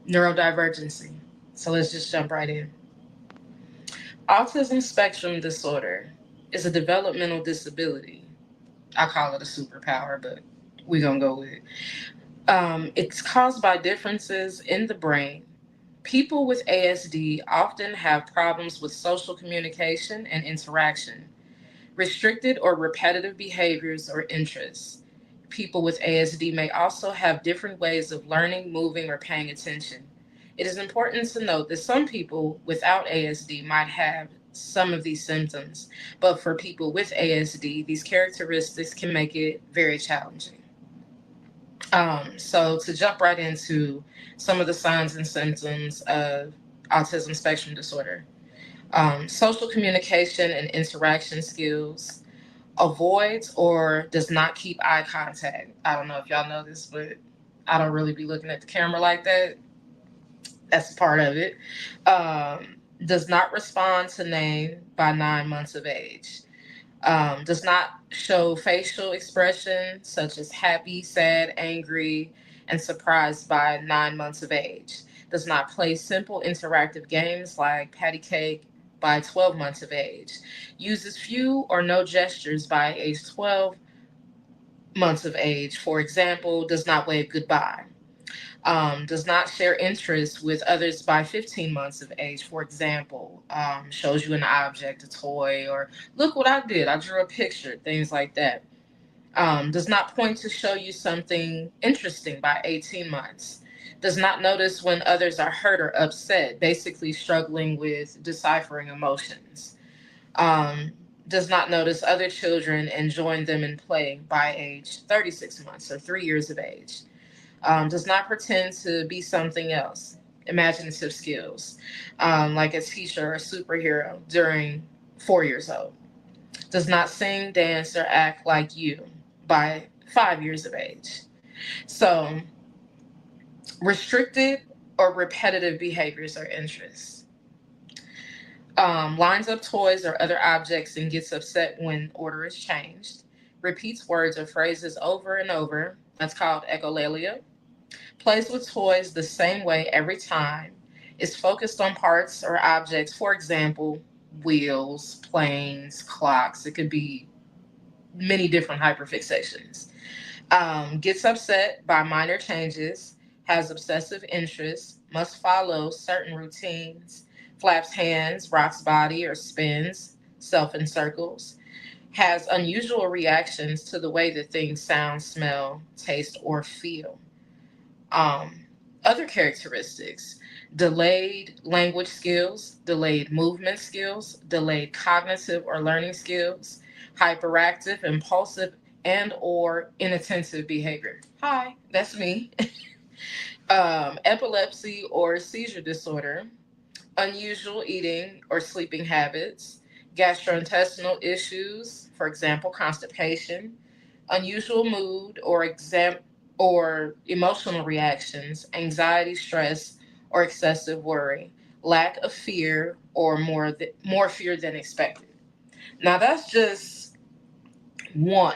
neurodivergency. So let's just jump right in. Autism spectrum disorder is a developmental disability. I call it a superpower, but we're going to go with it. It's caused by differences in the brain. People with ASD often have problems with social communication and interaction, restricted or repetitive behaviors or interests. People with ASD may also have different ways of learning, moving, or paying attention. It is important to note that some people without ASD might have some of these symptoms, but for people with ASD, these characteristics can make it very challenging. So to jump right into some of the signs and symptoms of autism spectrum disorder, social communication and interaction skills, avoids or does not keep eye contact. I don't know if y'all know this, but I don't really be looking at the camera like that. That's part of it. Does not respond to name by 9 months of age. Does not show facial expression such as happy, sad, angry, and surprised by 9 months of age. Does not play simple interactive games like patty cake by 12 months of age. Uses few or no gestures by age 12 months of age. For example, does not wave goodbye. Does not share interests with others by 15 months of age. For example, shows you an object, a toy, or look what I did. I drew a picture, things like that. Does not point to show you something interesting by 18 months. Does not notice when others are hurt or upset, basically struggling with deciphering emotions. Does not notice other children and join them in play by age 36 months or 3 years of age. Does not pretend to be something else. Imaginative skills, like a teacher or a superhero during 4 years old. Does not sing, dance, or act like you by 5 years of age. So, restricted or repetitive behaviors or interests. Lines up toys or other objects and gets upset when order is changed. Repeats words or phrases over and over. That's called echolalia. Plays with toys the same way every time. Is focused on parts or objects. For example, wheels, planes, clocks. It could be many different hyperfixations. Gets upset by minor changes. Has obsessive interests. Must follow certain routines. Flaps hands, rocks body, or spins, self in circles. Has unusual reactions to the way that things sound, smell, taste, or feel. Other characteristics: delayed language skills, delayed movement skills, delayed cognitive or learning skills, hyperactive, impulsive, and or inattentive behavior. Hi, that's me. Epilepsy or seizure disorder, unusual eating or sleeping habits, gastrointestinal issues, for example, constipation, unusual mood or emotional reactions, anxiety, stress, or excessive worry, lack of fear, or more fear than expected. Now, that's just one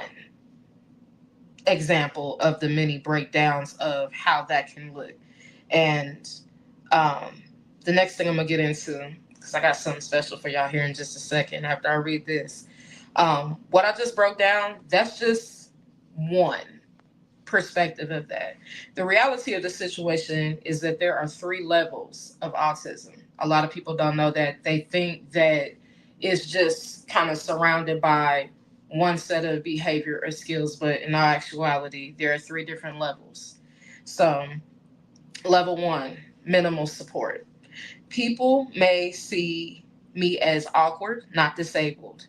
example of the many breakdowns of how that can look. And the next thing I'm going to get into, because I got something special for y'all here in just a second after I read this. What I just broke down, that's just one perspective of that. The reality of the situation is that there are 3 levels of autism. A lot of people don't know that. They think that it's just kind of surrounded by one set of behavior or skills, but in all actuality, there are 3 different levels. So, level 1, minimal support. People may see me as awkward, not disabled.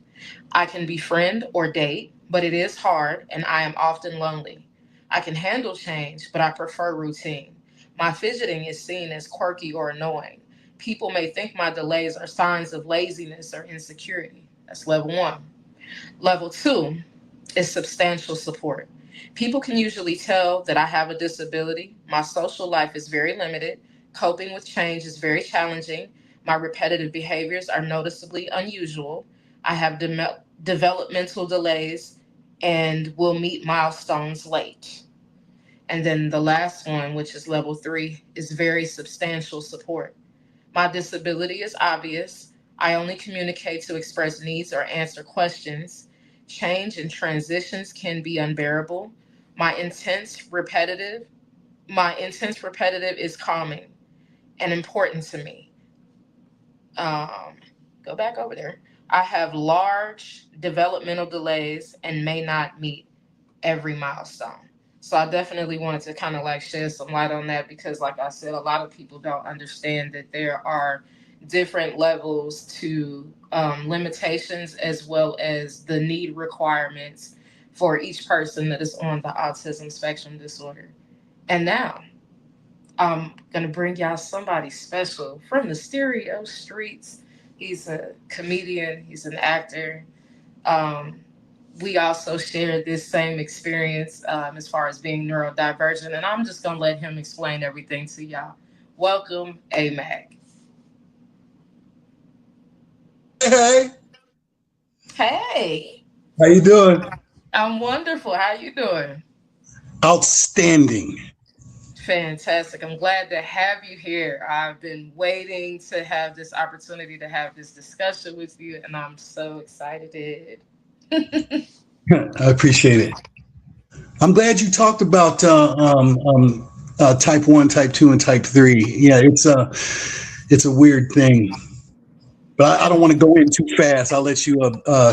I can befriend or date, but it is hard and I am often lonely. I can handle change, but I prefer routine. My fidgeting is seen as quirky or annoying. People may think my delays are signs of laziness or insecurity. That's level 1. Level 2 is substantial support. People can usually tell that I have a disability. My social life is very limited. Coping with change is very challenging. My repetitive behaviors are noticeably unusual. I have developmental delays and will meet milestones late. And then the last one, which is level 3, is very substantial support. My disability is obvious. I only communicate to express needs or answer questions. Change and transitions can be unbearable. My intense repetitive is calming and important to me. Go back over there. I have large developmental delays and may not meet every milestone. So I definitely wanted to kind of like shed some light on that because, like I said, a lot of people don't understand that there are different levels to limitations as well as the need requirements for each person that is on the autism spectrum disorder. And now I'm going to bring y'all somebody special from the stereo streets. He's a comedian. He's an actor. We also share this same experience as far as being neurodivergent. And I'm just going to let him explain everything to y'all. Welcome, AMAC. Hey. Hey. How you doing? I'm wonderful. How you doing? Outstanding. Fantastic. I'm glad to have you here. I've been waiting to have this opportunity to have this discussion with you, and I'm so excited. I appreciate it. I'm glad you talked about type 1, type 2, and type 3. Yeah, it's a weird thing. But I don't want to go in too fast. I'll let you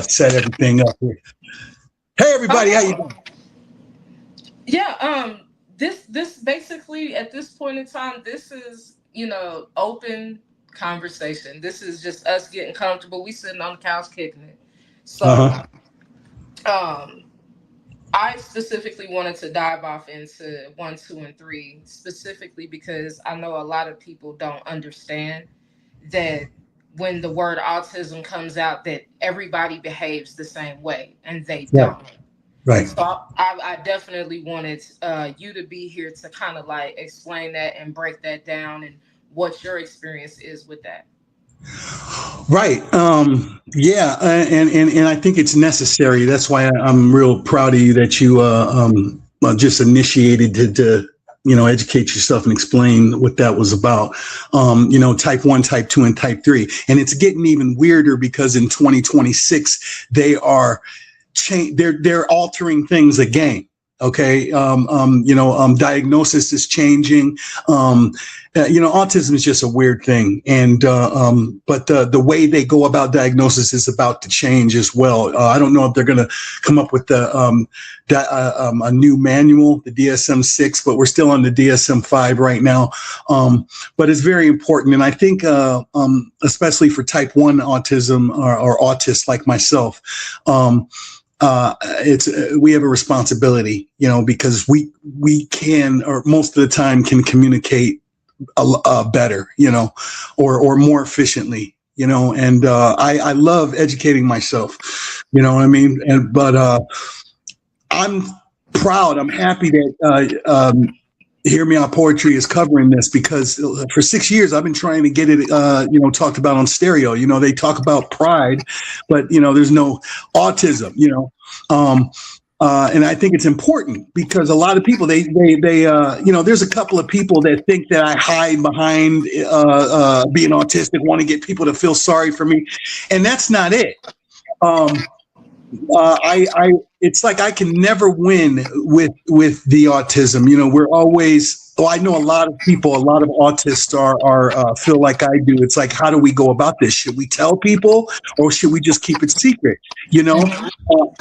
set everything up here. Hey, everybody. How you doing? Yeah, this basically at this point in time, this is, open conversation. This is just us getting comfortable. We sitting on the couch kicking it. So I specifically wanted to dive off into 1, 2, and 3, specifically because I know a lot of people don't understand that when the word autism comes out, that everybody behaves the same way, and they don't. Right. So I definitely wanted you to be here to kind of like explain that and break that down and what your experience is with that. Right. Yeah. And I think it's necessary. That's why I'm real proud of you that you just initiated to educate yourself and explain what that was about. Type 1, type 2, and type 3. And it's getting even weirder because in 2026, they are they're altering things again. Okay. Diagnosis is changing. Autism is just a weird thing. And, but the way they go about diagnosis is about to change as well. I don't know if they're going to come up with a new manual, the DSM-6, but we're still on the DSM-5 right now. But it's very important. And I think, especially for type 1 autism or autists like myself, we have a responsibility, because we can, or most of the time can communicate better, or more efficiently, and I love educating myself, you know what I mean? But I'm proud, I'm happy that Hear Me Out Poetry is covering this, because for 6 years I've been trying to get it, talked about on stereo. They talk about pride, but there's no autism. And I think it's important, because a lot of people they there's a couple of people that think that I hide behind being autistic, want to get people to feel sorry for me, and that's not it. It's like I can never win with the autism. We're always. I know a lot of people, a lot of autists are feel like I do. It's like, how do we go about this? Should we tell people, or should we just keep it secret?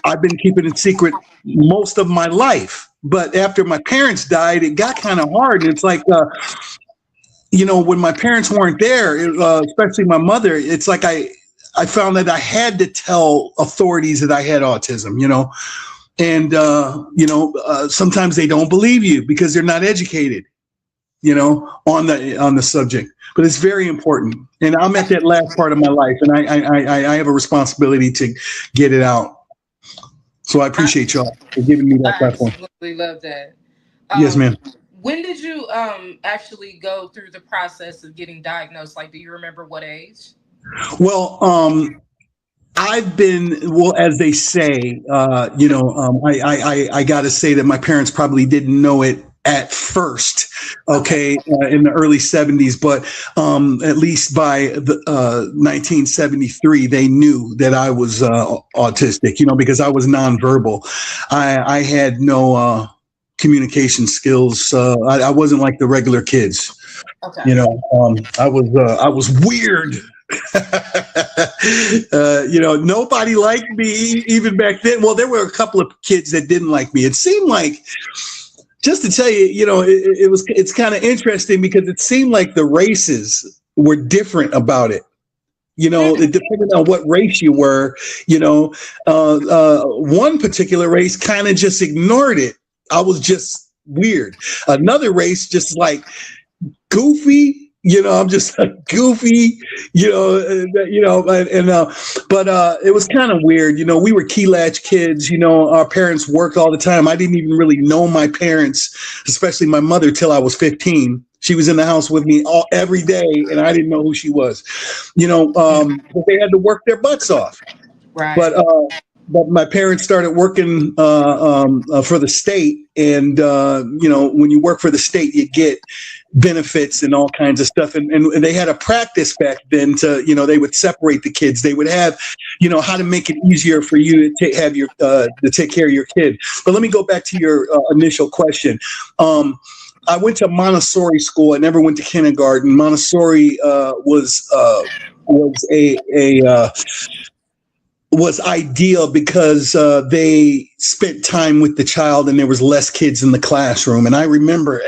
I've been keeping it secret most of my life, but after my parents died, it got kind of hard. And it's like, when my parents weren't there, especially my mother, it's like I found that I had to tell authorities that I had autism, and, sometimes they don't believe you because they're not educated, on the subject, but it's very important. And I'm at that last part of my life, and I have a responsibility to get it out. So I appreciate y'all for giving me that platform. I absolutely love that. Yes, ma'am. When did you actually go through the process of getting diagnosed? Like, do you remember what age? Well, I've been, as they say, I got to say that my parents probably didn't know it at first, okay, in the early 70s, but at least by the 1973, they knew that I was autistic, because I was nonverbal. I had no communication skills. I wasn't like the regular kids. Okay. I was weird. Nobody liked me even back then. Well, there were a couple of kids that didn't like me. It seemed like, just to tell you, it's kind of interesting, because it seemed like the races were different about it. Depending on what race you were, one particular race kind of just ignored it. I was just weird. Another race just like goofy. I'm just goofy, but it was kind of weird. We were key latch kids, our parents worked all the time. I didn't even really know my parents, especially my mother, till I was 15. She was in the house with me every day, and I didn't know who she was, but they had to work their butts off. Right. But my parents started working for the state, and when you work for the state, you get benefits and all kinds of stuff, and they had a practice back then to they would separate the kids. They would have how to make it easier for you to have your to take care of your kid. But let me go back to your initial question. I went to Montessori school. I never went to kindergarten. Montessori was ideal because they spent time with the child, and there was less kids in the classroom. And I remember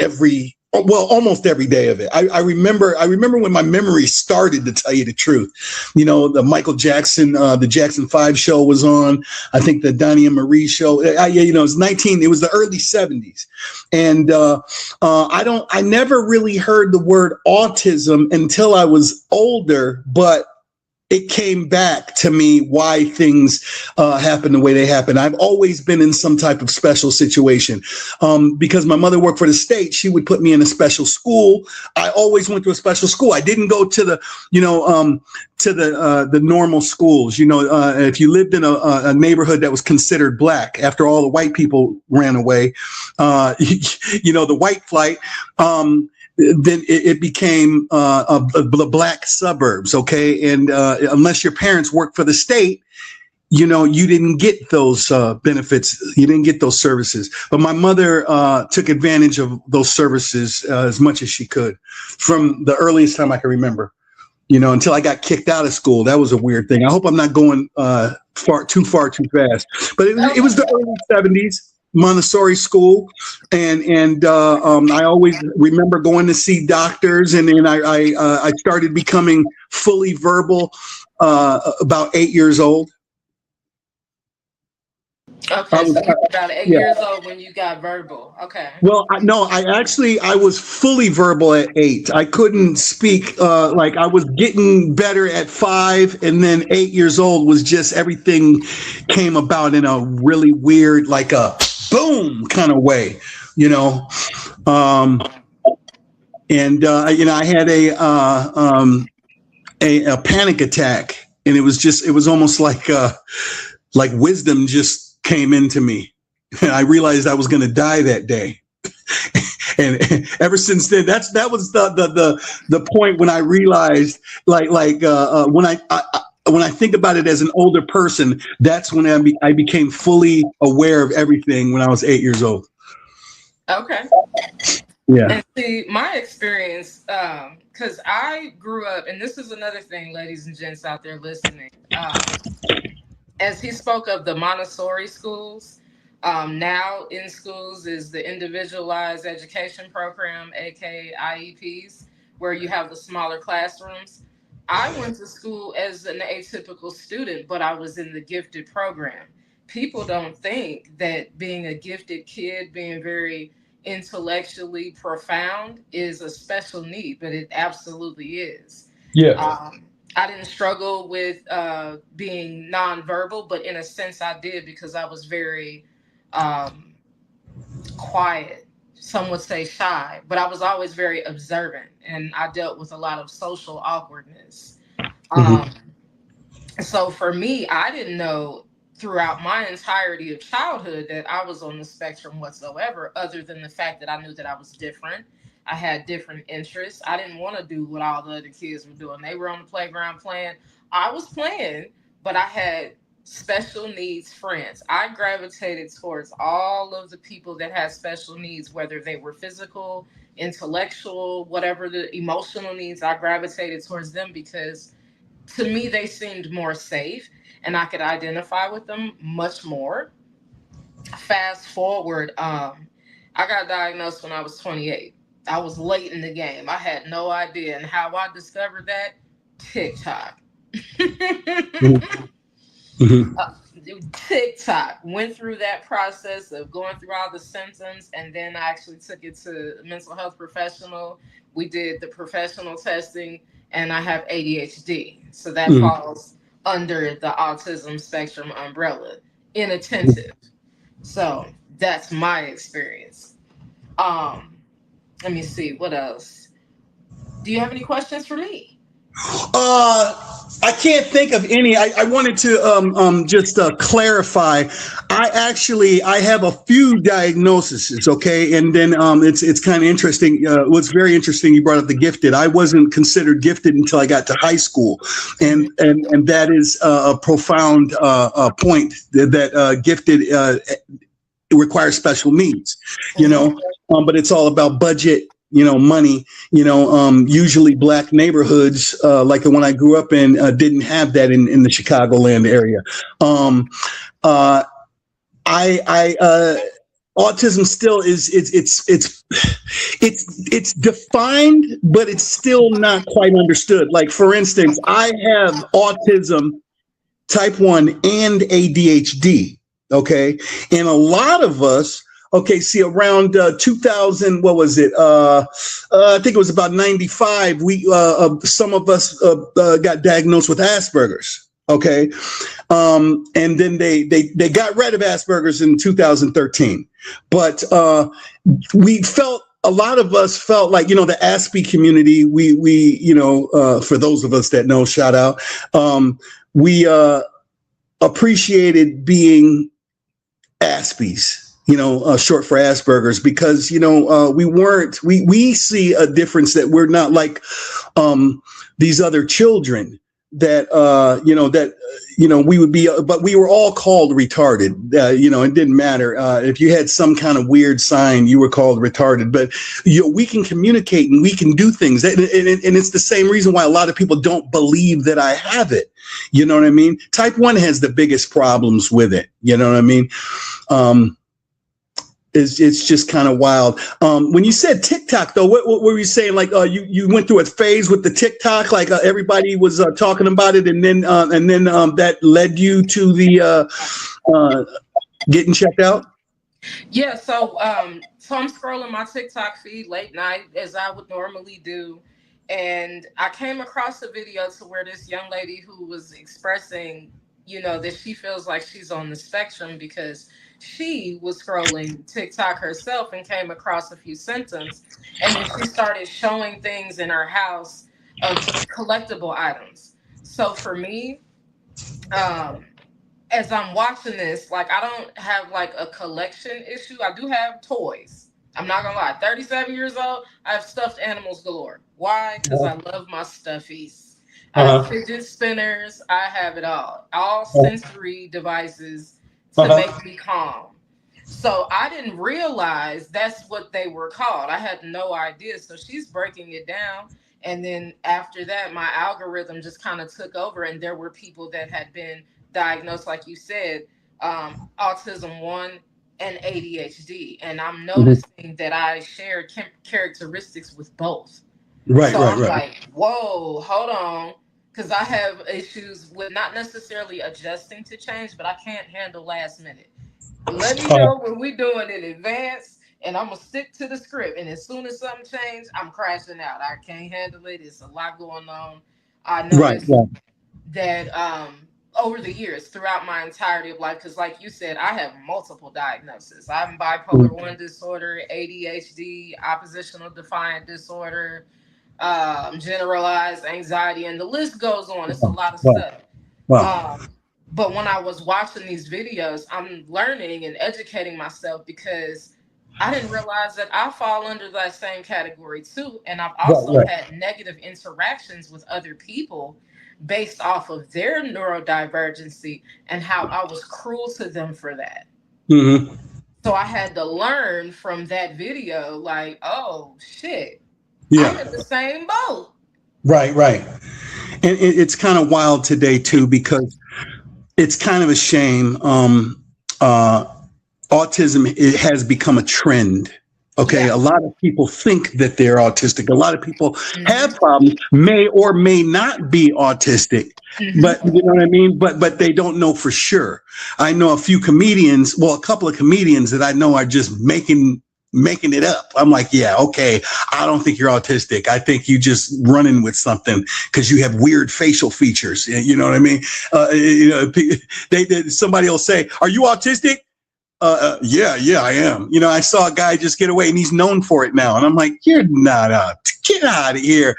almost every day of it. I remember when my memory started, to tell you the truth. The Michael Jackson, the Jackson 5 show was on. I think the Donnie and Marie show. It was it was the early 70s. And I never really heard the word autism until I was older, but it came back to me why things happen the way they happen. I've always been in some type of special situation. Because my mother worked for the state, she would put me in a special school. I always went to a special school. I didn't go to the, the normal schools. If you lived in a neighborhood that was considered black after all the white people ran away, the white flight, then it became the black suburbs. Okay. And unless your parents worked for the state, you didn't get those benefits. You didn't get those services. But my mother took advantage of those services as much as she could from the earliest time I can remember, until I got kicked out of school. That was a weird thing. I hope I'm not going too far too fast. But it was the early 70s. Montessori school, and I always remember going to see doctors, and then I started becoming fully verbal about 8 years old. Okay, so you were about 8 years old when you got verbal. Okay. Well, I was fully verbal at 8. I couldn't speak. Like I was getting better at 5, and then 8 years old was just everything came about in a really weird, like a boom kind of way, you know. I had a panic attack, and it was almost like wisdom just came into me, and I realized I was going to die that day. And ever since then, that was the point when I realized, when I think about it as an older person, that's when I became fully aware of everything when I was 8 years old. Okay. Yeah. And see, my experience, because I grew up, and this is another thing, ladies and gents out there listening. As he spoke of the Montessori schools, now in schools is the individualized education program, aka IEPs, where you have the smaller classrooms. I went to school as an atypical student, but I was in the gifted program. People don't think that being a gifted kid, being very intellectually profound, is a special need, but it absolutely is. Yeah. I didn't struggle with being nonverbal, but in a sense I did, because I was very quiet. Some would say shy, but I was always very observant, and I dealt with a lot of social awkwardness. So for me, I didn't know throughout my entirety of childhood that I was on the spectrum whatsoever, other than the fact that I knew that I was different. I had different interests. I didn't want to do what all the other kids were doing. They were on the playground playing. I was playing, but I had special needs friends. I gravitated towards all of the people that had special needs, whether they were physical, intellectual, whatever the emotional needs. I gravitated towards them because to me, they seemed more safe and I could identify with them much more. Fast forward, I got diagnosed when I was 28. I was late in the game. I had no idea. And how I discovered that? TikTok. TikTok. Went through that process of going through all the symptoms, and then I actually took it to a mental health professional. We did the professional testing, and I have ADHD. So that falls under the autism spectrum umbrella, inattentive. So that's my experience. Let me see, what else? Do you have any questions for me? I can't think of any. I wanted to just clarify. I have a few diagnoses, okay, and then it's kind of interesting. What's very interesting, you brought up the gifted. I wasn't considered gifted until I got to high school, and that is a profound point that gifted requires special needs, you know, but it's all about budget. Money, usually black neighborhoods, like the one I grew up in, didn't have that in the Chicagoland area. Autism still is, it's defined, but it's still not quite understood. Like, for instance, I have autism type 1 and ADHD. Okay. And a lot of us, okay, see, around 2000, what was it? I think it was about 95. Some of us got diagnosed with Asperger's. Okay, and then they got rid of Asperger's in 2013. But a lot of us felt like, the Aspie community. We for those of us that know, shout out. We appreciated being Aspies. Short for Asperger's, because, we see a difference that we're not like these other children that, we would be, but we were all called retarded. It didn't matter. If you had some kind of weird sign, you were called retarded, but we can communicate and we can do things. And it's the same reason why a lot of people don't believe that I have it. You know what I mean? Type 1 has the biggest problems with it. You know what I mean? It's just kind of wild. When you said TikTok, though, what were you saying? Like, you went through a phase with the TikTok, like everybody was talking about it, and then that led you to the getting checked out? Yeah, so I'm scrolling my TikTok feed late night as I would normally do, and I came across a video to where this young lady who was expressing, that she feels like she's on the spectrum because she was scrolling TikTok herself and came across a few symptoms, and then she started showing things in her house of collectible items. So for me, as I'm watching this, like, I don't have like a collection issue. I do have toys. I'm not gonna lie. 37 years old, I have stuffed animals galore. Why? Because I love my stuffies. I have fidget spinners. I have it all sensory devices to make me calm. So I didn't realize that's what they were called. I had no idea. So she's breaking it down. And then after that, my algorithm just kind of took over, and there were people that had been diagnosed, like you said, autism 1 and ADHD, and I'm noticing that I share characteristics with both. Right, so right, I'm right. like, whoa, hold on, because I have issues with not necessarily adjusting to change, but I can't handle last minute. Let me know when we're doing it in advance, and I'm gonna stick to the script. And as soon as something changes, I'm crashing out. I can't handle it. It's a lot going on. I noticed that over the years, throughout my entirety of life, because like you said, I have multiple diagnoses. I have bipolar 1 disorder, ADHD, oppositional defiant disorder, generalized anxiety, and the list goes on. It's a lot of stuff. Wow. But when I was watching these videos, I'm learning and educating myself because I didn't realize that I fall under that same category too. And I've also had negative interactions with other people based off of their neurodivergency and how I was cruel to them for that. Mm-hmm. So I had to learn from that video, like, oh shit, I'm in the same boat. Right. And it's kind of wild today too, because it's kind of a shame. Autism, it has become a trend. Okay. A lot of people think that they're autistic. A lot of people have problems, may or may not be autistic, but you know what I mean? But they don't know for sure. I know a few comedians, a couple of comedians that I know are just making it up. I'm like, yeah, okay. I don't think you're autistic. I think you just running with something because you have weird facial features. You know what I mean? Somebody will say, are you autistic? Yeah, I am. I saw a guy just get away and he's known for it now. And I'm like, you're not get out of here,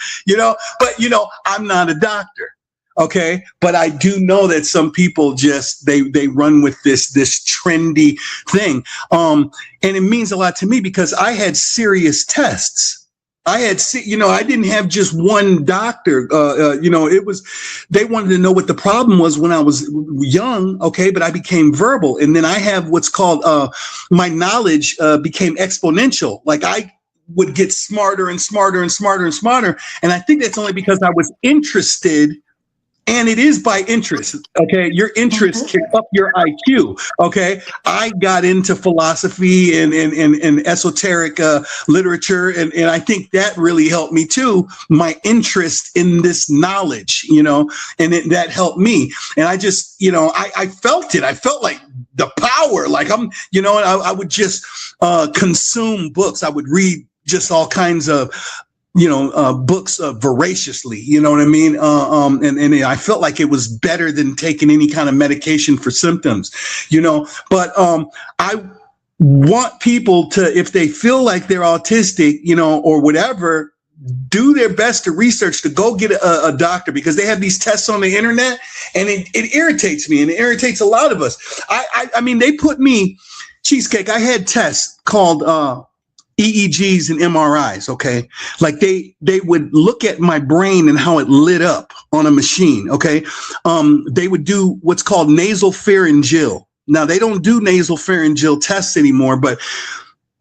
but I'm not a doctor. Okay. But I do know that some people just, they run with this trendy thing. And it means a lot to me because I had serious tests. I didn't have just one doctor, it was, they wanted to know what the problem was when I was young. Okay. But I became verbal. And then I have what's called, my knowledge, became exponential. Like I would get smarter and smarter and smarter and smarter. And I think that's only because I was interested. And it is by interest, okay? Your interest can up your IQ, okay? I got into philosophy and esoteric literature, and I think that really helped me too, my interest in this knowledge, and that helped me. And I just, I felt it. I felt like the power, like I would just consume books. I would read just all kinds of books voraciously, you know what I mean? And I felt like it was better than taking any kind of medication for symptoms, but I want people to, if they feel like they're autistic, or whatever, do their best to research, to go get a doctor, because they have these tests on the internet and it irritates me and it irritates a lot of us. I mean, they put me, Cheesecake, I had tests called, EEGs and MRIs, okay? Like they would look at my brain and how it lit up on a machine, okay? They would do what's called nasal pharyngeal. Now, they don't do nasal pharyngeal tests anymore, but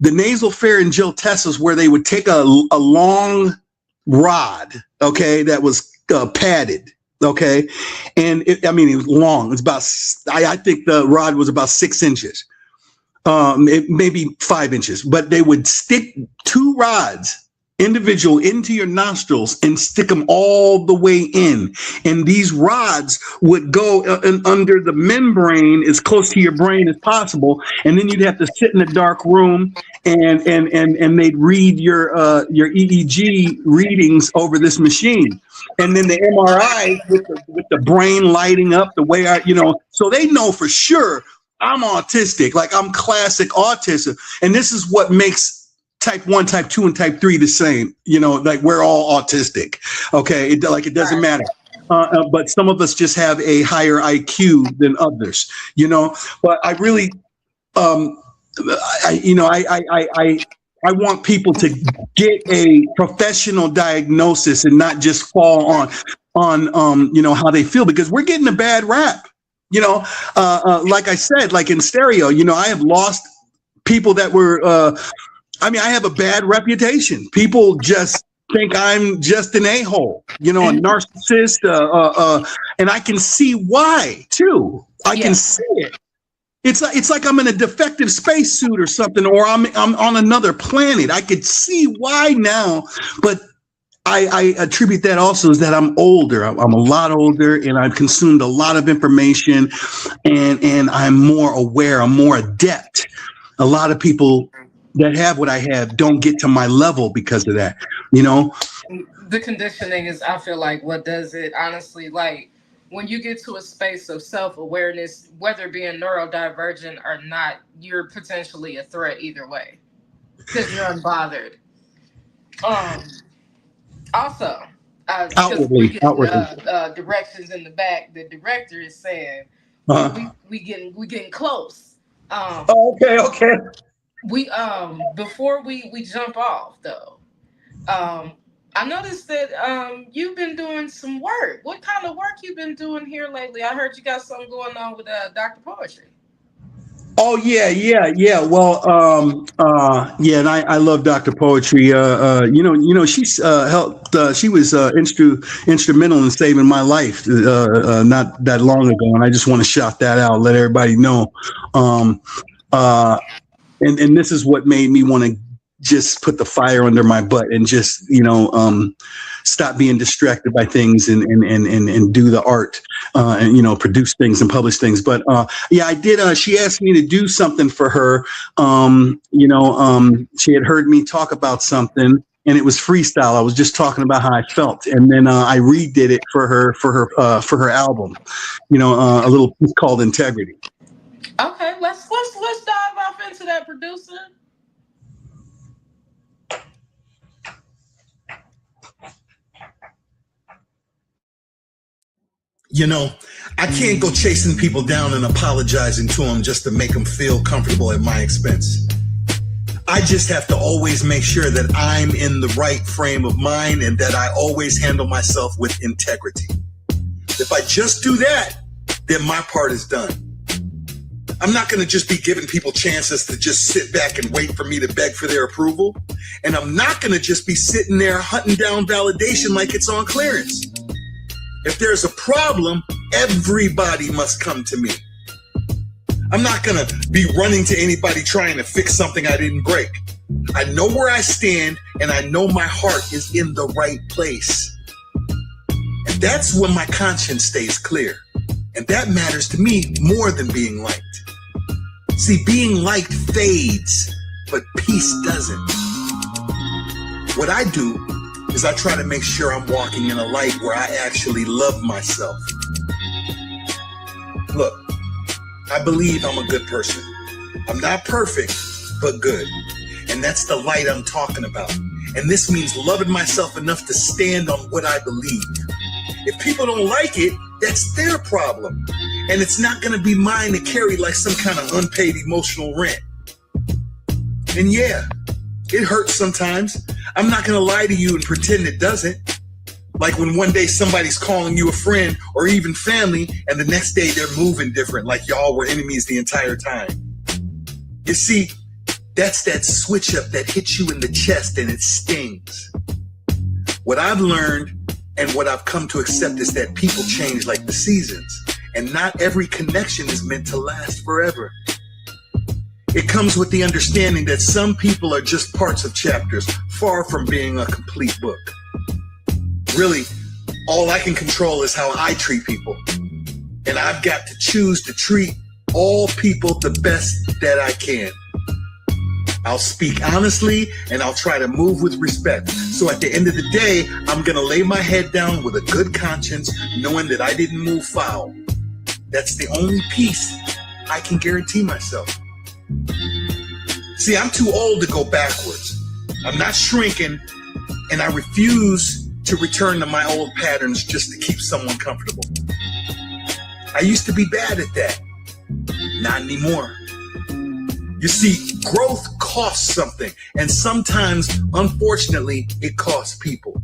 the nasal pharyngeal test is where they would take a long rod, okay, that was padded, okay? And it was long. It's about, I think the rod was about 6 inches. It maybe 5 inches, but they would stick 2 rods individual into your nostrils and stick them all the way in. And these rods would go under the membrane as close to your brain as possible. And then you'd have to sit in a dark room and they'd read your EEG readings over this machine. And then the MRI with the brain lighting up the way so they know for sure I'm autistic, like I'm classic autism. And this is what makes type 1, type 2, and type 3 the same, like we're all autistic. Okay. It doesn't matter. But some of us just have a higher IQ than others, but I really, I want people to get a professional diagnosis and not just fall on how they feel, because we're getting a bad rap, like I said, like in stereo, I have lost people that were, I have a bad reputation. People just think I'm just an a-hole, a narcissist, and I can see why too. I can see it. It's like I'm in a defective spacesuit or something, or I'm on another planet. I could see why now, but I attribute that also is that I'm older. I'm a lot older, and I've consumed a lot of information, and I'm more aware. I'm more adept. A lot of people that have what I have don't get to my level because of that, The conditioning is, I feel like, what does it, honestly. Like, when you get to a space of self-awareness, whether being neurodivergent or not, you're potentially a threat either way because you're unbothered. Also, outwardly. Directions in the back, the director is saying, we getting close. Okay. We before we jump off though, I noticed that you've been doing some work. What kind of work you've been doing here lately? I heard you got something going on with Dr. Poetry. Oh yeah. Well, and I love Dr. Poetry. She's helped. She was instrumental in saving my life not that long ago, and I just want to shout that out, let everybody know. And this is what made me want to just put the fire under my butt and just, stop being distracted by things and do the art, and, produce things and publish things. But, I did. She asked me to do something for her. She had heard me talk about something, and it was freestyle. I was just talking about how I felt. And then I redid it for her album, a little piece called Integrity. Okay, let's dive off into that, producer. I can't go chasing people down and apologizing to them just to make them feel comfortable at my expense. I just have to always make sure that I'm in the right frame of mind and that I always handle myself with integrity. If I just do that, then my part is done. I'm not going to just be giving people chances to just sit back and wait for me to beg for their approval. And I'm not going to just be sitting there hunting down validation like it's on clearance. If there's a problem, everybody must come to me. I'm not going to be running to anybody trying to fix something I didn't break. I know where I stand, and I know my heart is in the right place. And that's when my conscience stays clear. And that matters to me more than being liked. See, being liked fades, but peace doesn't. What I do is I try to make sure I'm walking in a light where I actually love myself. Look, I believe I'm a good person. I'm not perfect, but good. And that's the light I'm talking about. And this means loving myself enough to stand on what I believe. If people don't like it, that's their problem. And it's not going to be mine to carry like some kind of unpaid emotional rent. And yeah, it hurts sometimes. I'm not going to lie to you and pretend it doesn't. Like when one day somebody's calling you a friend or even family, and the next day they're moving different, like y'all were enemies the entire time. You see, that's that switch up that hits you in the chest and it stings. What I've learned and what I've come to accept is that people change like the seasons, and not every connection is meant to last forever. It comes with the understanding that some people are just parts of chapters, far from being a complete book. Really, all I can control is how I treat people. And I've got to choose to treat all people the best that I can. I'll speak honestly and I'll try to move with respect. So at the end of the day, I'm going to lay my head down with a good conscience, knowing that I didn't move foul. That's the only peace I can guarantee myself. See, I'm too old to go backwards. I'm not shrinking, and I refuse to return to my old patterns just to keep someone comfortable. I used to be bad at that. Not anymore. You see, growth costs something, and sometimes, unfortunately, it costs people.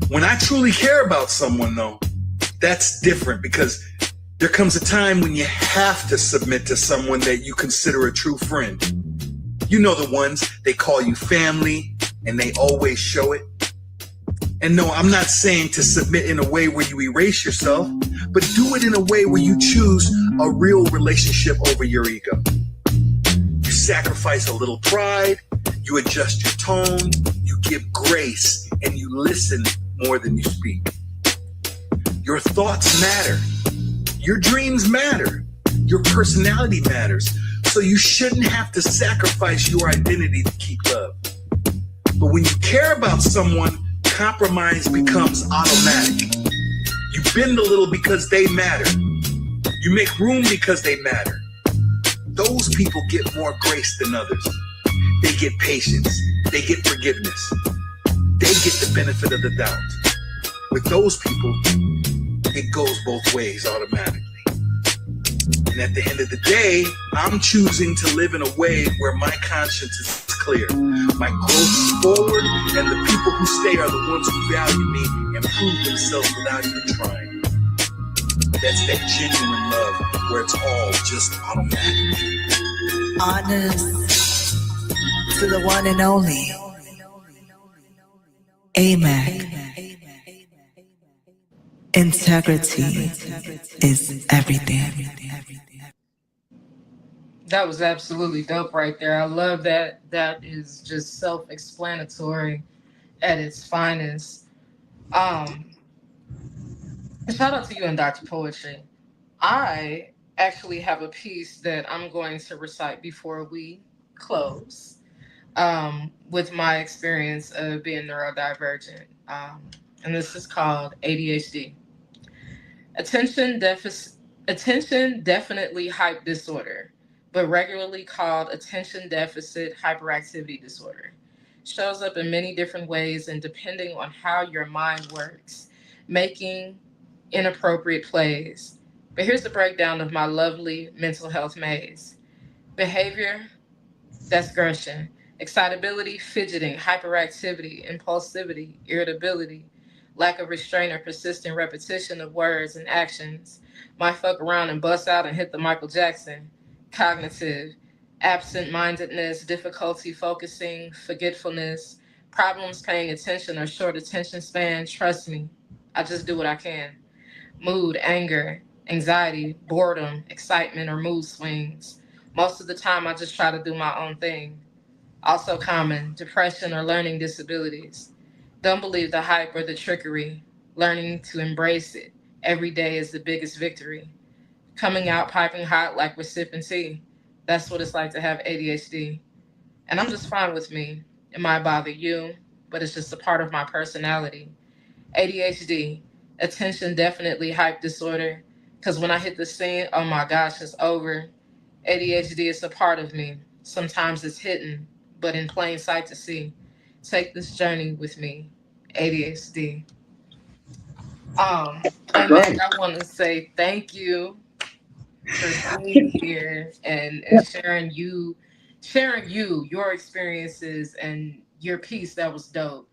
When I truly care about someone, though, that's different, because there comes a time when you have to submit to someone that you consider a true friend. You know the ones, they call you family, and they always show it. And no, I'm not saying to submit in a way where you erase yourself, but do it in a way where you choose a real relationship over your ego. You sacrifice a little pride, you adjust your tone, you give grace, and you listen more than you speak. Your thoughts matter. Your dreams matter. Your personality matters. So you shouldn't have to sacrifice your identity to keep love. But when you care about someone, compromise becomes automatic. You bend a little because they matter. You make room because they matter. Those people get more grace than others. They get patience. They get forgiveness. They get the benefit of the doubt. With those people, it goes both ways automatically. And at the end of the day, I'm choosing to live in a way where my conscience is clear. My growth is forward, and the people who stay are the ones who value me and prove themselves without even trying. That's that genuine love where it's all just automatic. Honest to the one and only AMAC. Integrity is everything. That was absolutely dope right there. I love that. That is just self-explanatory at its finest. Shout out to you and Dr. Poetry. I actually have a piece that I'm going to recite before we close with my experience of being neurodivergent. And this is called ADHD. Attention definitely hype disorder, but regularly called attention deficit hyperactivity disorder. Shows up in many different ways and depending on how your mind works, making inappropriate plays. But here's the breakdown of my lovely mental health maze. Behavior, that's Gershon. Excitability, fidgeting, hyperactivity, impulsivity, irritability, lack of restraint or persistent repetition of words and actions. Might fuck around and bust out and hit the Michael Jackson. Cognitive, absent-mindedness, difficulty focusing, forgetfulness, problems paying attention or short attention span. Trust me, I just do what I can. Mood, anger, anxiety, boredom, excitement, or mood swings. Most of the time, I just try to do my own thing. Also common, depression or learning disabilities. Don't believe the hype or the trickery. Learning to embrace it. Every day is the biggest victory. Coming out piping hot like we're sipping tea. That's what it's like to have ADHD. And I'm just fine with me. It might bother you, but it's just a part of my personality. ADHD, attention definitely hype disorder. Because when I hit the scene, oh my gosh, it's over. ADHD is a part of me. Sometimes it's hidden, but in plain sight to see. Take this journey with me, ADHD. And then I want to say thank you for being here and sharing your experiences and your piece. That was dope.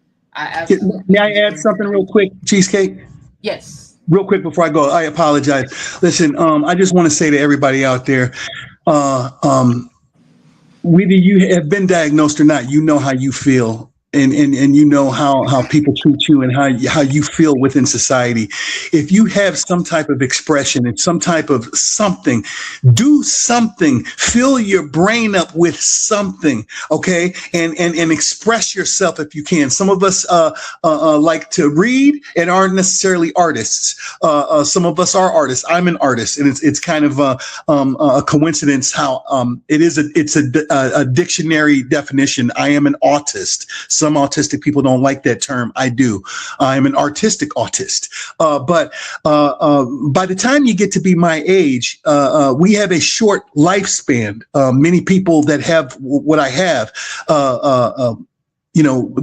May I add something real quick, Cheesecake? Yes. Real quick before I go, I apologize. Listen, I just want to say to everybody out there, whether you have been diagnosed or not, you know how you feel and you know how people treat you and how you feel within society. If you have some type of expression and some type of something, do something, fill your brain up with something, okay? And express yourself if you can. Some of us like to read and aren't necessarily artists. Some of us are artists. I'm an artist, and it's kind of a coincidence how it's a dictionary definition. I am an autist. Some autistic people don't like that term. I do. I'm an artistic autist. But by the time you get to be my age, we have a short lifespan. Many people that have what I have,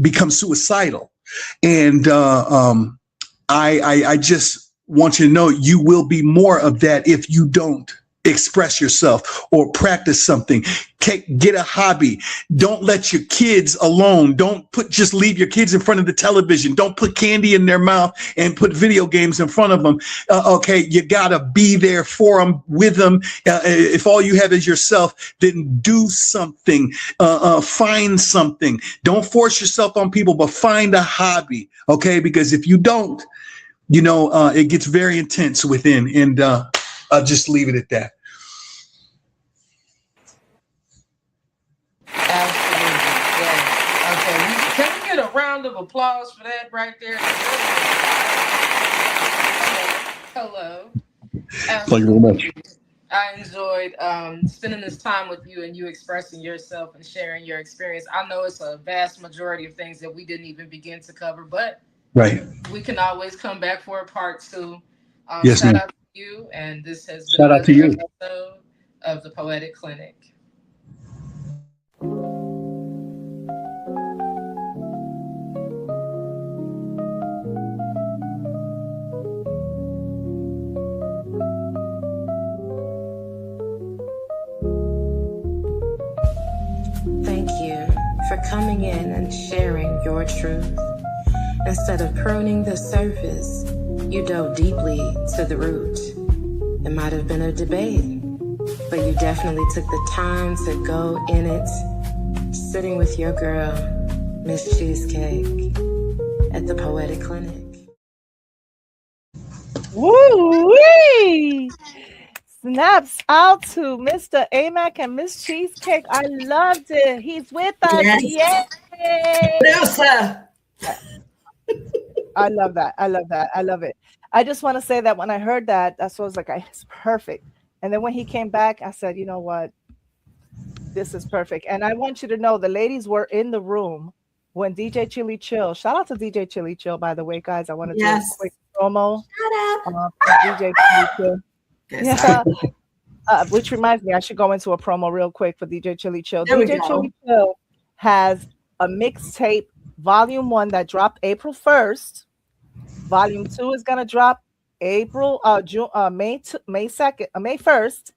become suicidal. And I just want you to know you will be more of that if you don't express yourself or practice something. Get a hobby. Don't let your kids alone. Don't just leave your kids in front of the television. Don't put candy in their mouth and put video games in front of them. Okay, you gotta be there for them, with them. If all you have is yourself, then do something. Find something. Don't force yourself on people, but find a hobby. Okay, because if you don't, it gets very intense within, and I'll just leave it at that. Absolutely. Yeah. Okay. Can we get a round of applause for that right there? Hello. Thank you very much. I enjoyed spending this time with you and you expressing yourself and sharing your experience. I know it's a vast majority of things that we didn't even begin to cover, but right, we can always come back for a part 2. Yes, shout ma'am. out to you, and this has been Shout out to you. episode of the Poetic Clinic. Thank you for coming in and sharing your truth. Instead of pruning the surface, you dove deeply to the root. It might have been a debate, but you definitely took the time to go in it, sitting with your girl, Miss Cheesecake, at the Poetic Clinic. Woo-wee! Snaps out to Mr. Amac and Miss Cheesecake. I loved it. He's with us. Yes. Yay! Yes, sir. I love that. I love that. I love it. I just want to say that when I heard that, that's what I was like, it's perfect. And then when he came back, I said, you know what? This is perfect. And I want you to know the ladies were in the room when DJ Chili Chill, shout out to DJ Chili Chill, by the way, guys. I want to do a quick promo. Shout out. DJ Chili Chill. Yeah. Which reminds me, I should go into a promo real quick for DJ Chili Chill. DJ Chili Chill has a mixtape, Volume 1, that dropped April 1st. Volume 2 is gonna drop May 1st,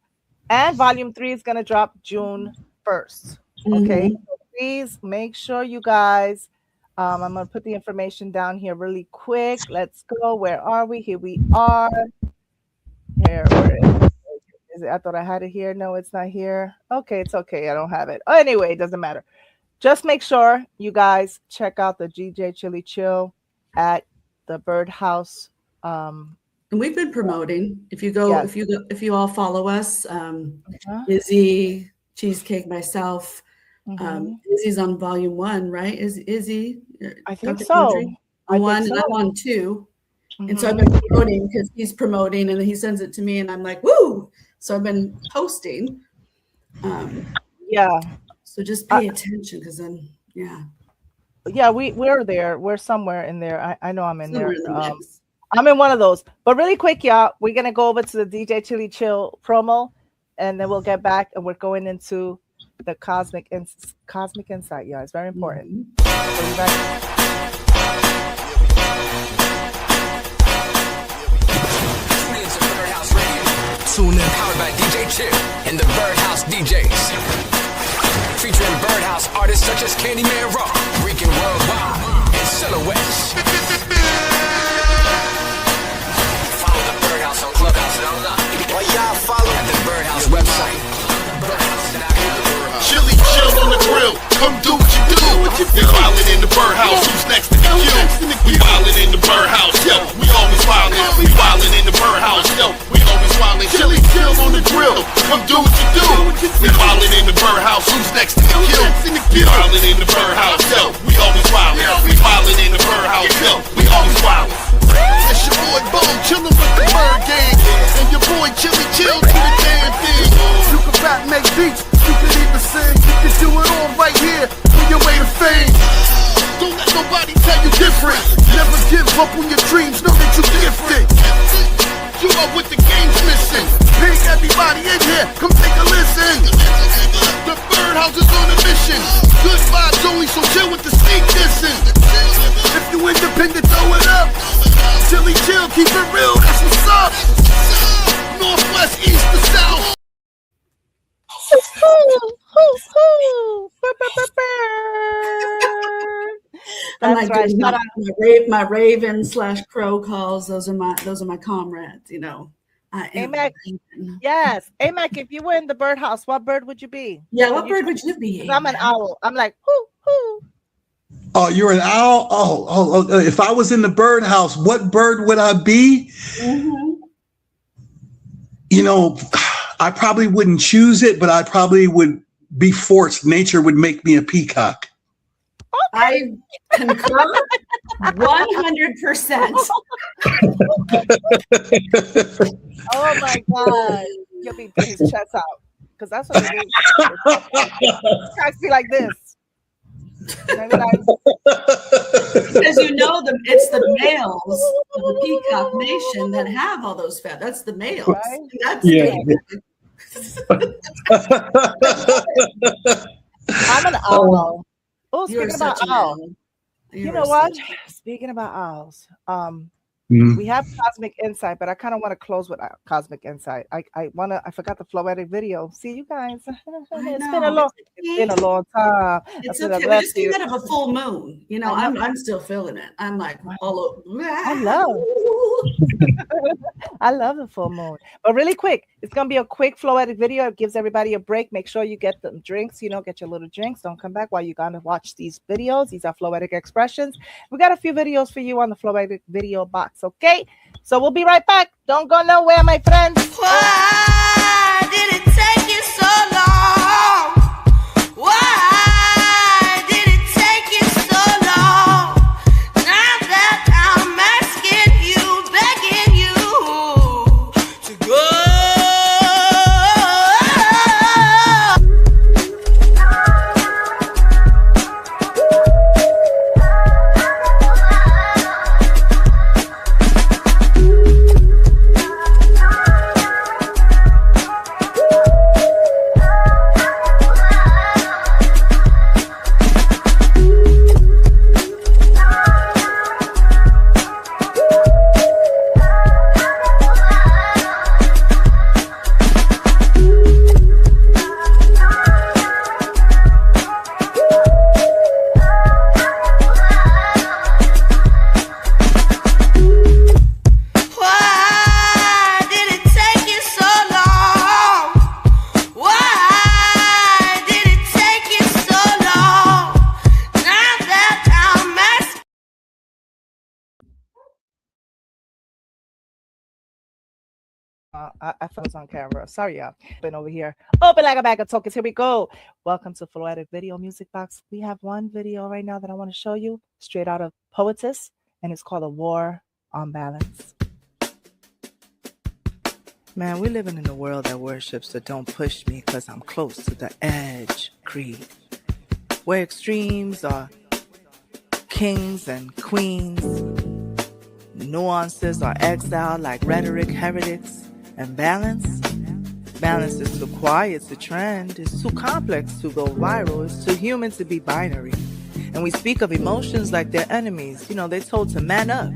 and Volume 3 is gonna drop June 1st. Okay, so please make sure you guys. I'm gonna put the information down here really quick. Let's go. Where are we? Here we are. Here, where is it? I thought I had it here. No, it's not here. Okay, it's okay. I don't have it. Oh, anyway, it doesn't matter. Just make sure you guys check out the DJ Chili Chill at the Birdhouse. And we've been promoting. If you go, if you all follow us, Izzy, Cheesecake, myself, Izzy's on Volume 1, right? Is Izzy? I think so. On 1, and I'm on 2. And so I've been promoting because he's promoting, and then he sends it to me, and I'm like, woo! So I've been posting. So just pay attention, because then, we're there. We're somewhere in there. I know I'm in there. I'm in one of those. But really quick, y'all, we're gonna go over to the DJ Chili Chill promo, and then we'll get back, and we're going into the cosmic insight, y'all. It's very important. Tune in, powered by DJ Chill and the Birdhouse DJs. Featuring Birdhouse artists such as Candyman Raw, Rican Worldwide, and Silhouettes. Follow the Birdhouse on Clubhouse and online. Why y'all follow at the Birdhouse website. Chili Chill on the grill. Come do what you do. You're violent in the birdhouse. Who's next to get killed? We wildin' in the birdhouse, yo. We always wildin'. We wildin' in the birdhouse, yo. We always wildin'. Chili chill on the grill. Come do what you do. We wildin' in the birdhouse. Who's next to get killed? We wildin' in the birdhouse, yo. We always wildin'. We wildin' in the birdhouse, yo. We always wildin'. It's your boy Bone chillin' with the bird gang, and your boy Chili chill to the damn thing. You can rap, make beats, you can even sing. You can do it all right here on your way to fame. Don't let nobody tell you different. Never give up on your dreams, know that you gifted. You are what the game's missing. Bring everybody in here, come take a listen. The birdhouse is on a mission. Good vibes only, so chill with the sneak dissing. If you independent, throw it up. Chili chill, keep it real, that's what's up. Northwest, east to south. That's right. Shout out. My raven / crow calls. Those are my comrades. You know. AMAC, yes. AMAC, if you were in the birdhouse, what bird would you be? Yeah, what bird would you be? I'm an owl. I'm like, hoo, hoo. Oh, you're an owl? Oh, if I was in the birdhouse, what bird would I be? Mm-hmm. You know, I probably wouldn't choose it, but I probably would be forced. Nature would make me a peacock. I concur 100%. Oh my God. You'll be putting his chest out. Because that's what it is. Cracks me like this. As you know, it's the males of the peacock nation that have all those feathers. That's the males. Right? That's I'm an owl. Oh, You're speaking about such an owls. owl. You You know are what? such Speaking about owls, Mhm. we have Cosmic Insight, but I kind of want to close with Cosmic Insight. I forgot the Floetic video. See you guys. It's been a long time. It's I said I okay. We left just came you. out of a full moon. You know, I'm still feeling it. I'm like all over. I love the full moon. But really quick, it's gonna be a quick Floetic video. It gives everybody a break. Make sure you get them drinks, get your little drinks. Don't come back while you're gonna watch these videos. These are Floetic expressions. We got a few videos for you on the Floetic video box, okay? So we'll be right back. Don't go nowhere, my friends. Why did it take you so long? Why did it take you so long? Now that I'm asking you, begging you to go. Why did it take you so long? Why did it take you so long? Now that I'm asking. I was on camera. Sorry, y'all. Been over here. Open like a bag of tokens. Here we go. Welcome to Floetic Video Music Box. We have one video right now that I want to show you straight out of Poetess, and it's called A War on Balance. Man, we're living in a world that worships the don't push me because I'm close to the edge creed, where extremes are kings and queens, nuances are exiled like rhetoric heretics, and balance is too quiet to trend, it's too complex to go viral, it's too human to be binary. And we speak of emotions like they're enemies. They're told to man up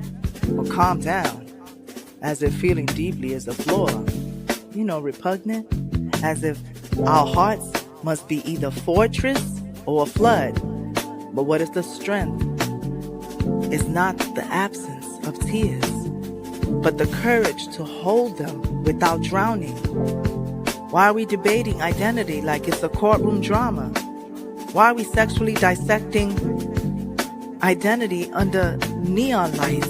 or calm down, as if feeling deeply is a flaw. Repugnant, as if our hearts must be either fortress or a flood. But what is the strength? It's not the absence of tears, but the courage to hold them without drowning. Why are we debating identity like it's a courtroom drama? Why are we sexually dissecting identity under neon lights.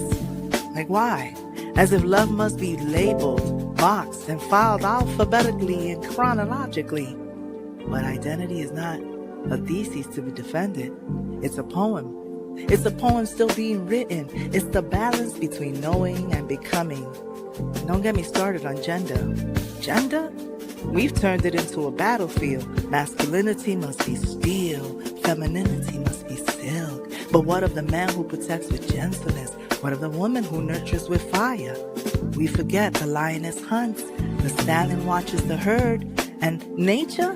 Like why? As if love must be labeled, boxed, and filed alphabetically and chronologically. But identity is not a thesis to be defended. It's a poem. It's a poem still being written. It's the balance between knowing and becoming. Don't get me started on gender. Gender? We've turned it into a battlefield. Masculinity must be steel. Femininity must be silk. But what of the man who protects with gentleness? What of the woman who nurtures with fire? We forget the lioness hunts. The stallion watches the herd. And nature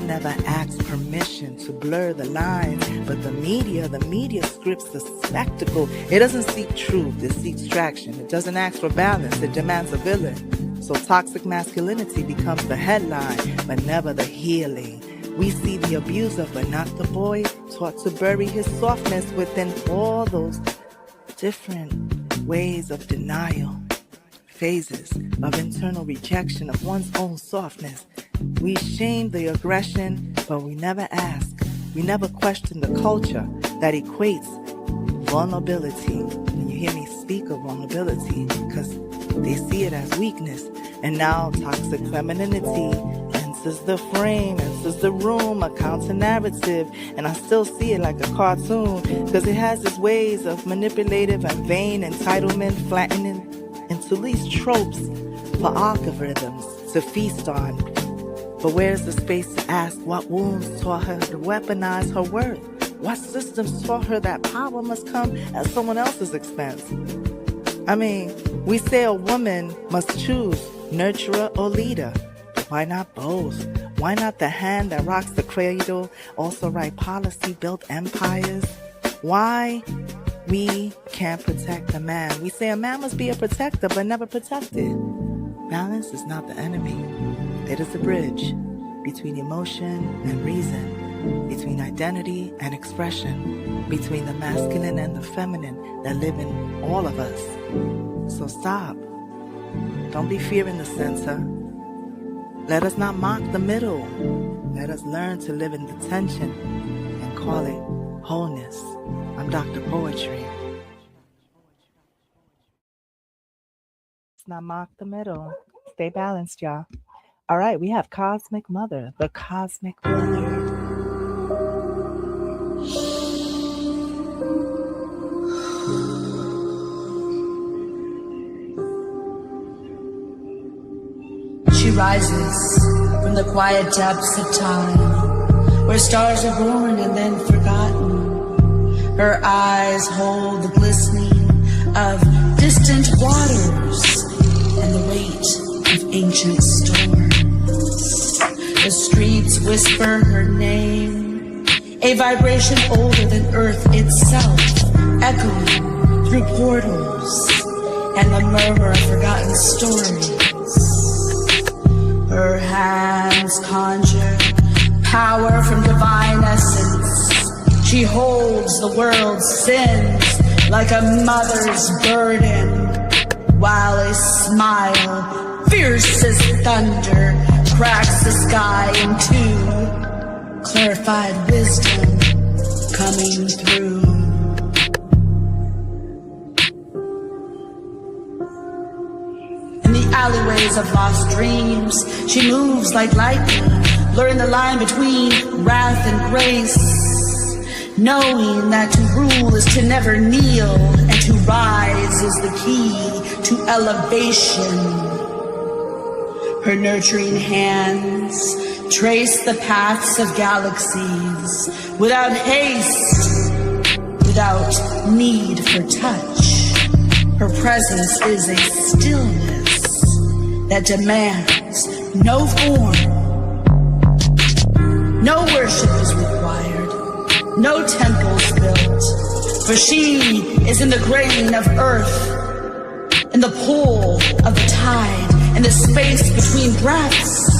never asks permission to blur the lines. But the media scripts the spectacle. It doesn't seek truth, it seeks traction. It doesn't ask for balance, it demands a villain. So toxic masculinity becomes the headline, but never the healing. We see the abuser, but not the boy, taught to bury his softness within all those different ways of denial. Phases of internal rejection of one's own softness. We shame the aggression, but we never ask. We never question the culture that equates vulnerability. And you hear me speak of vulnerability because they see it as weakness. And now toxic femininity enters the frame, enters the room, a counter narrative. And I still see it like a cartoon because it has its ways of manipulative and vain entitlement, flattening into these tropes for algorithms to feast on. But where's the space to ask what wounds taught her to weaponize her worth? What systems taught her that power must come at someone else's expense? I mean, we say a woman must choose nurturer or leader. Why not both? Why not the hand that rocks the cradle also write policy, build empires? Why we can't protect a man? We say a man must be a protector, but never protected. Balance is not the enemy. It is a bridge between emotion and reason, between identity and expression, between the masculine and the feminine that live in all of us. So stop. Don't be fearing the center. Let us not mock the middle. Let us learn to live in the tension and call it wholeness. I'm Dr. Poetry. Let's not mock the middle. Stay balanced, y'all. All right, we have Cosmic Mother, the Cosmic Mother. She rises from the quiet depths of time, where stars are born and then forgotten. Her eyes hold the glistening of distant waters and the weight of ancient storms. The streets whisper her name, a vibration older than Earth itself, echoing through portals and the murmur of forgotten stories. Her hands conjure power from divine essence. She holds the world's sins like a mother's burden, while a smile, fierce as thunder, cracks the sky in two. Clarified wisdom coming through. In the alleyways of lost dreams, she moves like lightning, blurring the line between wrath and grace, knowing that to rule is to never kneel, and to rise is the key to elevation. Her nurturing hands trace the paths of galaxies without haste, without need for touch. Her presence is a stillness that demands no form. No worship is required, no temples built, for she is in the grain of earth, in the pull of the tide, in the space between breaths.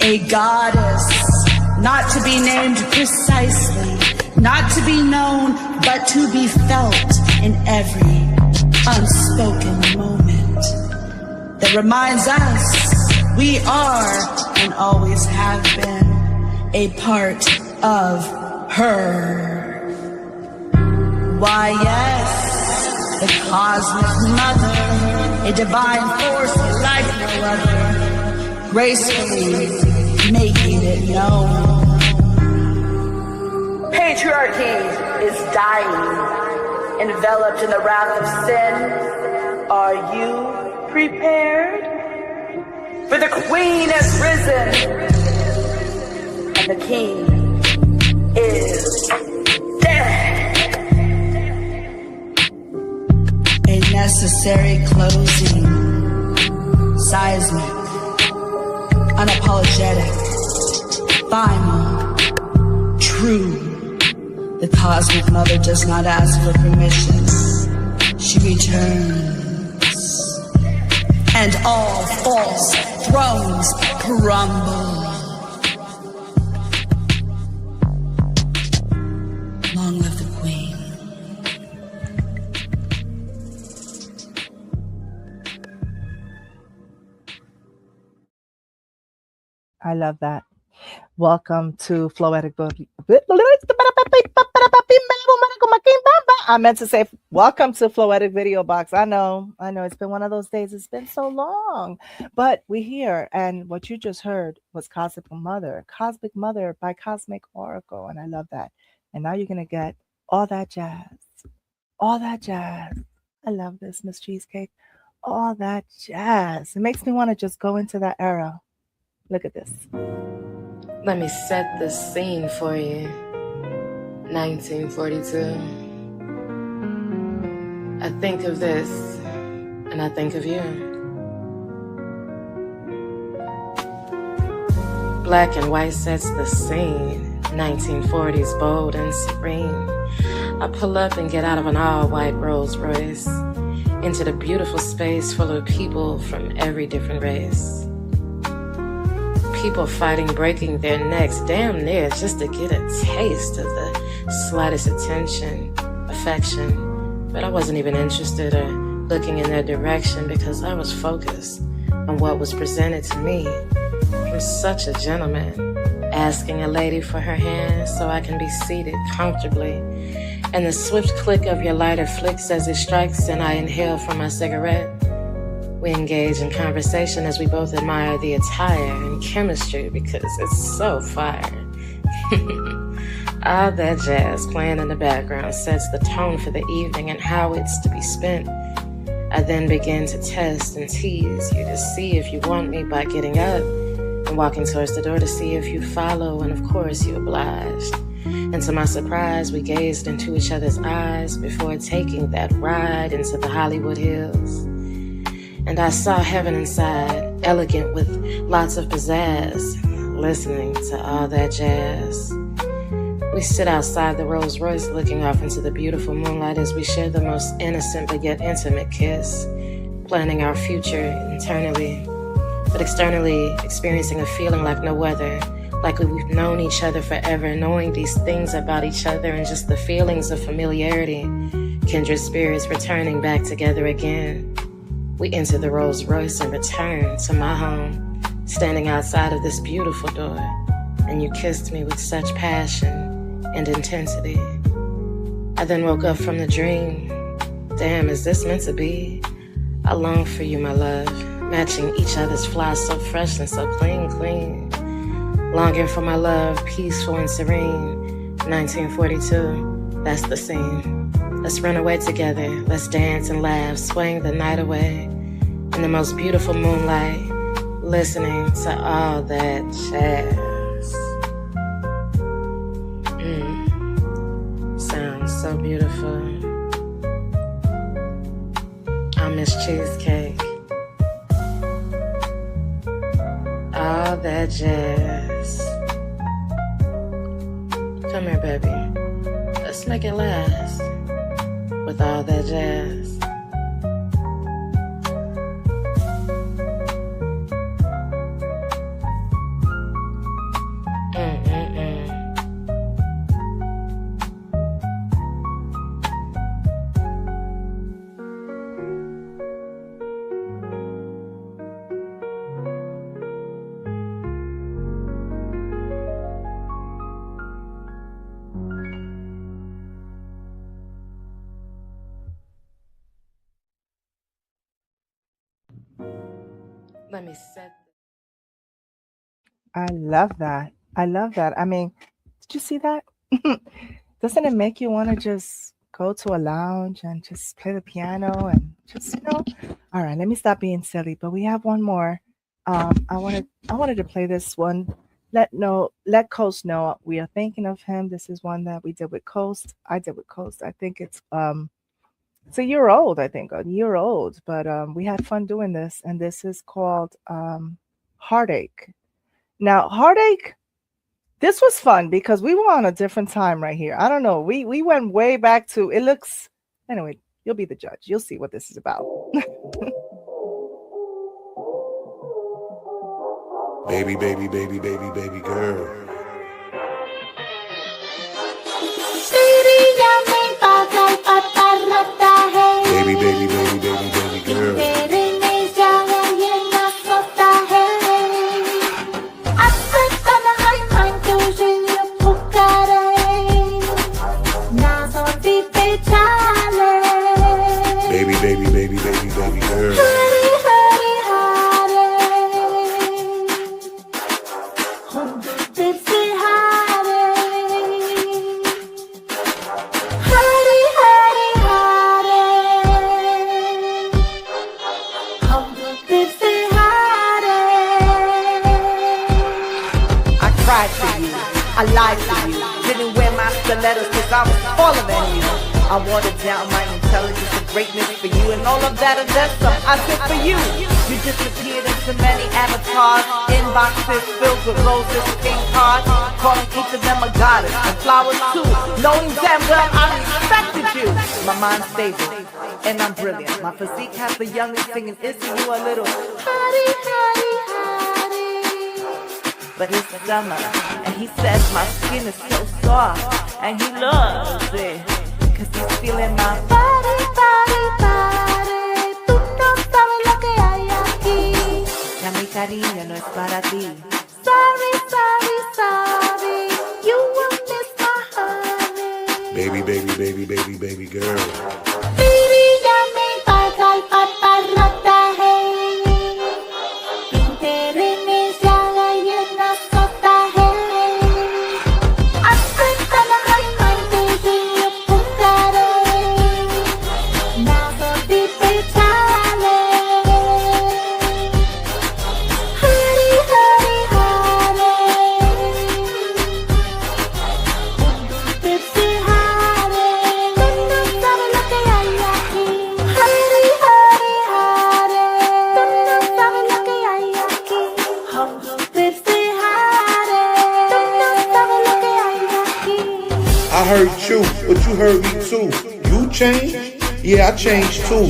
A goddess, not to be named precisely, not to be known, but to be felt in every unspoken moment, that reminds us we are and always have been a part of her. Why, yes, the cosmic mother, a divine force like no other, gracefully making it known. Patriarchy is dying, enveloped in the wrath of sin. Are you prepared? For the queen has risen, and the king is dead. A necessary closing, seismic, unapologetic, final, true. The cosmic mother does not ask for permission. She returns, and all false thrones crumble. Long live the queen. I love that. Welcome to Floetic. I meant to say welcome to Floetic Video Box. I know it's been one of those days. It's been so long, but we're here. And what you just heard was Cosmic Mother by Cosmic Oracle. And I love that. And now you're going to get all that jazz. I love this, Miss Cheesecake. All that jazz. It makes me want to just go into that era. Look at this. Let me set the scene for you. 1942. I think of this, and I think of you. Black and white sets the scene. 1940s, bold and serene. I pull up and get out of an all-white Rolls Royce into the beautiful space full of people from every different race. People fighting, breaking their necks, damn near just to get a taste of the slightest attention, affection. But I wasn't even interested or looking in their direction because I was focused on what was presented to me from such a gentleman, asking a lady for her hand so I can be seated comfortably. And the swift click of your lighter flicks as it strikes and I inhale from my cigarette. We engage in conversation as we both admire the attire and chemistry because it's so fire. All that jazz playing in the background sets the tone for the evening and how it's to be spent. I then begin to test and tease you to see if you want me by getting up and walking towards the door to see if you follow, and of course you obliged. And to my surprise, we gazed into each other's eyes before taking that ride into the Hollywood Hills. And I saw heaven inside, elegant with lots of pizzazz, listening to all that jazz. We sit outside the Rolls Royce looking off into the beautiful moonlight as we share the most innocent but yet intimate kiss, planning our future internally, but externally experiencing a feeling like no other, like we've known each other forever, knowing these things about each other and just the feelings of familiarity, kindred spirits returning back together again. We enter the Rolls Royce and return to my home, standing outside of this beautiful door, and you kissed me with such passion and intensity. I then woke up from the dream. Damn, is this meant to be? I long for you, my love, matching each other's fly so fresh and so clean. Longing for my love, peaceful and serene. 1942, that's the scene. Let's run away together, let's dance and laugh, swaying the night away. In the most beautiful moonlight, listening to all that jazz. Sounds so beautiful. I miss cheesecake. All that jazz. Come here, baby. Let's make it last. With all that jazz. Let me set. I love that. I love that. I mean, did you see that? Doesn't it make you want to just go to a lounge and just play the piano and just, all right, let me stop being silly, but we have one more. I wanted to play this one. Let Coast know we are thinking of him. This is one that we did with Coast. I did with Coast. I think it's a year old, I think, a year old, but we had fun doing this, and this is called Heartache. Now, Heartache, this was fun because we were on a different time right here. I don't know. We went way back to, it looks, anyway, you'll be the judge. You'll see what this is about. Baby, baby, baby, baby, baby girl. Baby, baby, baby, baby, baby girl. Baby, baby, baby, baby, baby girl. I lied to you, didn't wear my stilettos cause I was taller than you. I watered down my intelligence and greatness for you, and all of that and then some I did for you. You disappeared into many avatars, inboxes filled with roses, pink cards, calling each of them a goddess, and flowers too, knowing damn well I respected you. My mind's stable, and I'm brilliant. My physique has the youngest singing, isn't you a little hottie, hottie, hottie? But it's summer, and he says my skin is so soft, and he loves it, cause he's feeling my body, body, body. Tú no sabes lo que hay aquí. Ya mi cariño no es para ti. Sorry, sorry, sorry, you will miss my honey. Baby, baby, baby, baby, baby girl. Baby, ya me paga el paparrota, hey. I heard you, but you heard me too. You changed? Yeah, I changed too.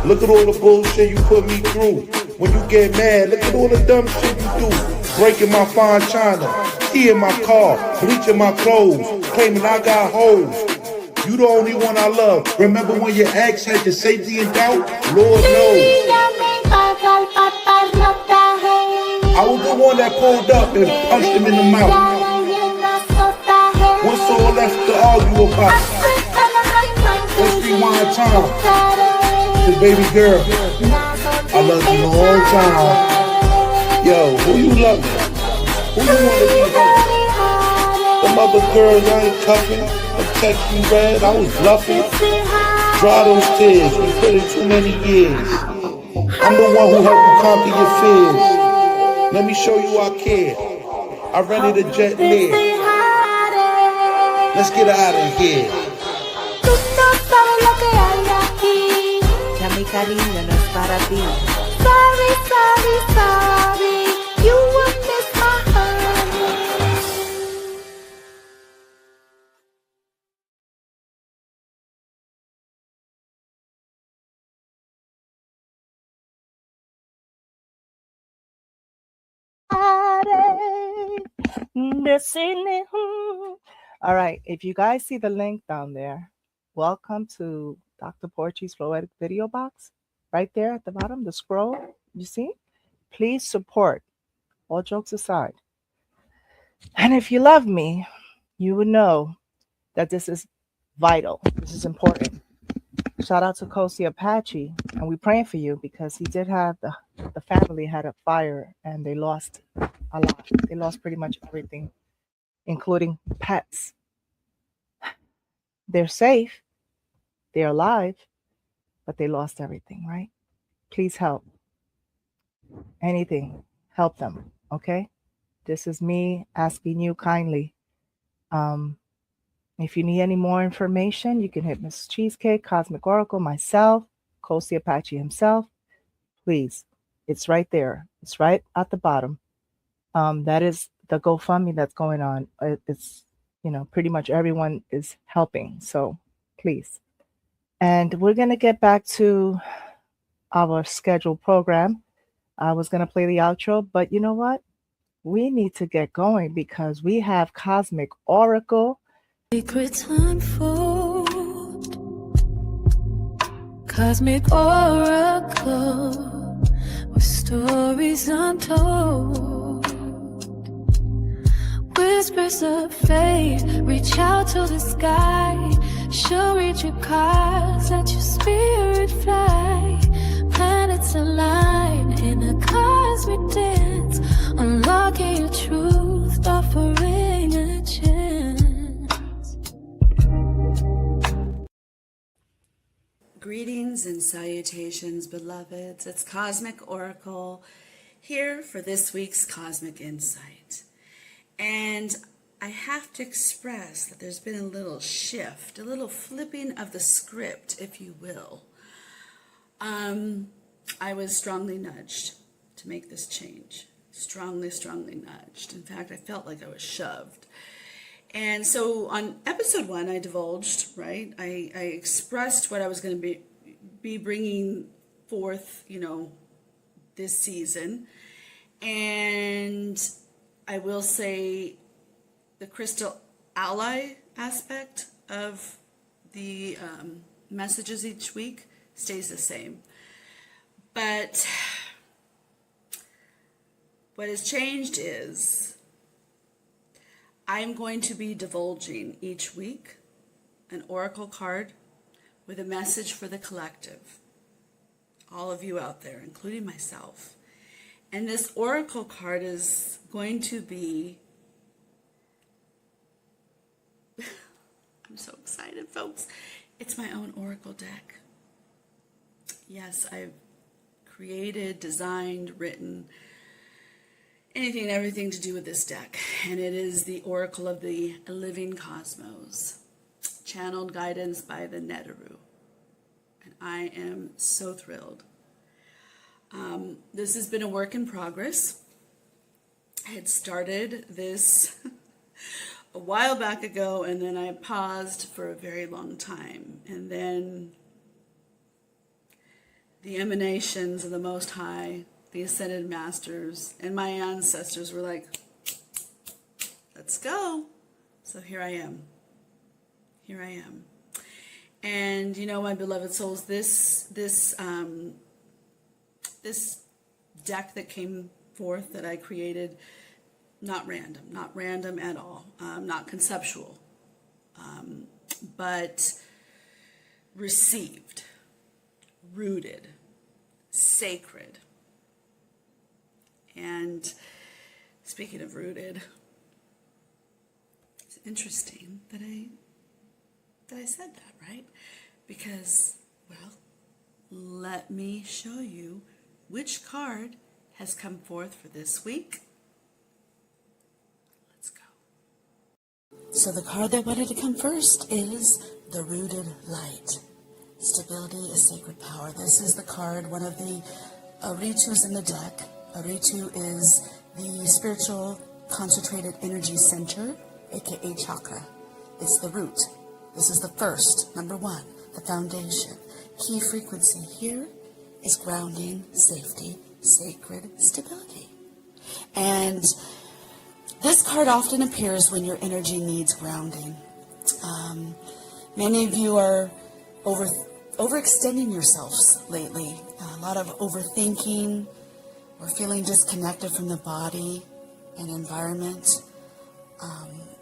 Look at all the bullshit you put me through. When you get mad, look at all the dumb shit you do. Breaking my fine china, key in my car, bleaching my clothes, claiming I got hoes. You the only one I love. Remember when your ex had your safety in doubt? Lord knows. I was the one that pulled up and punched him in the mouth. What's all left to argue about? Let's rewind time. Cause baby girl, I love you the whole time. Yo, who you love? Who you want to be hugging? Them other girls I ain't cuffing. I text you red, I was bluffing. Dry those tears, we put in too many years. I'm the one who helped you conquer your fears. Let me show you I care. I rented a jet near. Let's get out of here. Tú no sabes lo que hay aquí. Ya mi cariño no es para ti. Sorry, sorry, sorry, you will miss my honey. All right, if you guys see the link down there, welcome to Dr. Porchy's Floetic Video Box. Right there at the bottom, the scroll, you see? Please support, all jokes aside. And if you love me, you would know that this is vital. This is important. Shout out to Kosi Apache, and we're praying for you because he did have the family had a fire and they lost a lot. They lost pretty much everything, including pets. They're safe, they're alive, but they lost everything, right? Please help. Anything, help them, okay? This is me asking you kindly. If you need any more information, you can hit Miss Cheesecake, Cosmic Oracle, myself, Kosi Apache himself. Please, it's right there. It's right at the bottom. That is the GoFundMe that's going on. It's, pretty much everyone is helping. So please. And we're going to get back to our scheduled program. I was going to play the outro, but you know what? We need to get going because we have Cosmic Oracle. Secrets unfold, Cosmic Oracle, with stories untold. Whispers of faith, reach out to the sky. She'll read your cards, let your spirit fly. Planets align in a cosmic dance, unlocking your truth, offering a chance. Greetings and salutations, beloveds. It's Cosmic Oracle here for this week's Cosmic Insight. And I have to express that there's been a little shift, a little flipping of the script, if you will. I was strongly nudged to make this change. Strongly nudged. In fact, I felt like I was shoved. And so on episode 1, I divulged, right? I expressed what I was going to be bringing forth, this season. And I will say the crystal ally aspect of the messages each week stays the same. But what has changed is I'm going to be divulging each week an oracle card with a message for the collective, all of you out there, including myself. And this oracle card is going to be, I'm so excited, folks. It's my own oracle deck. Yes, I've created, designed, written, anything and everything to do with this deck. And it is the Oracle of the Living Cosmos, channeled guidance by the Neteru. And I am so thrilled. This has been a work in progress. I had started this a while back ago, and then I paused for a very long time. And then the emanations of the Most High, the Ascended Masters, and my ancestors were like, let's go. So here I am. Here I am. And my beloved souls, this deck that came forth that I created, not random at all, not conceptual, but received, rooted, sacred. And speaking of rooted, it's interesting that I said that, right? Because, well, let me show you which card has come forth for this week. Let's go. So the card that wanted to come first is the Rooted Light. Stability is sacred power. This is the card, one of the Ritus in the deck. A Ritu is the spiritual concentrated energy center, aka chakra. It's the root. This is the first, number 1, the foundation. Key frequency here is grounding, safety, sacred stability. And this card often appears when your energy needs grounding. Many of you are overextending yourselves lately. A lot of overthinking or feeling disconnected from the body and environment.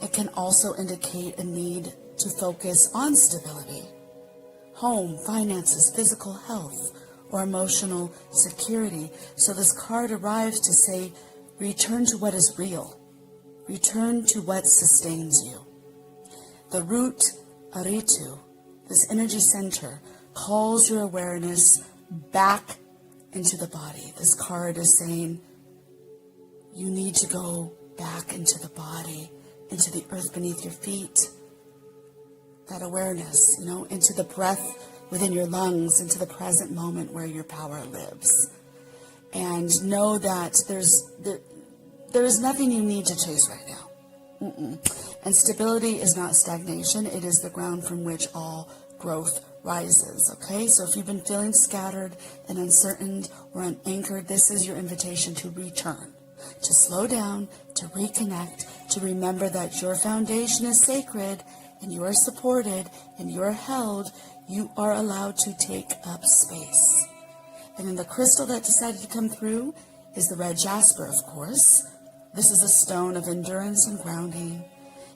It can also indicate a need to focus on stability, home, finances, physical health, or emotional security. So this card arrives to say, return to what is real. Return to what sustains you. The root, Aritu, this energy center, calls your awareness back into the body. This card is saying, you need to go back into the body, into the earth beneath your feet. That awareness, into the breath within your lungs, into the present moment where your power lives. And know that there is nothing you need to chase right now. And stability is not stagnation. It is the ground from which all growth rises. Okay, so if you've been feeling scattered and uncertain or unanchored, this is your invitation to return, to slow down, to reconnect, to remember that your foundation is sacred and you are supported and you are held. You are allowed to take up space. And then the crystal that decided to come through is the red jasper, of course. This is a stone of endurance and grounding.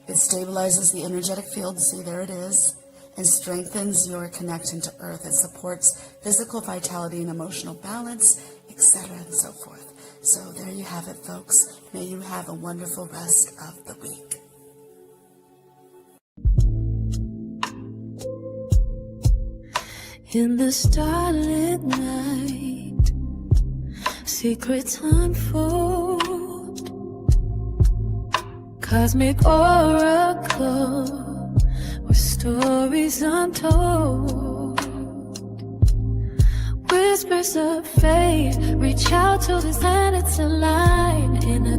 It stabilizes the energetic field, see, there it is, and strengthens your connection to earth. It supports physical vitality and emotional balance, etc., and so forth. So there you have it, folks. May you have a wonderful rest of the week. In the starlit night, secrets unfold. Cosmic oracle with stories untold. Whispers of faith reach out to the planets align in a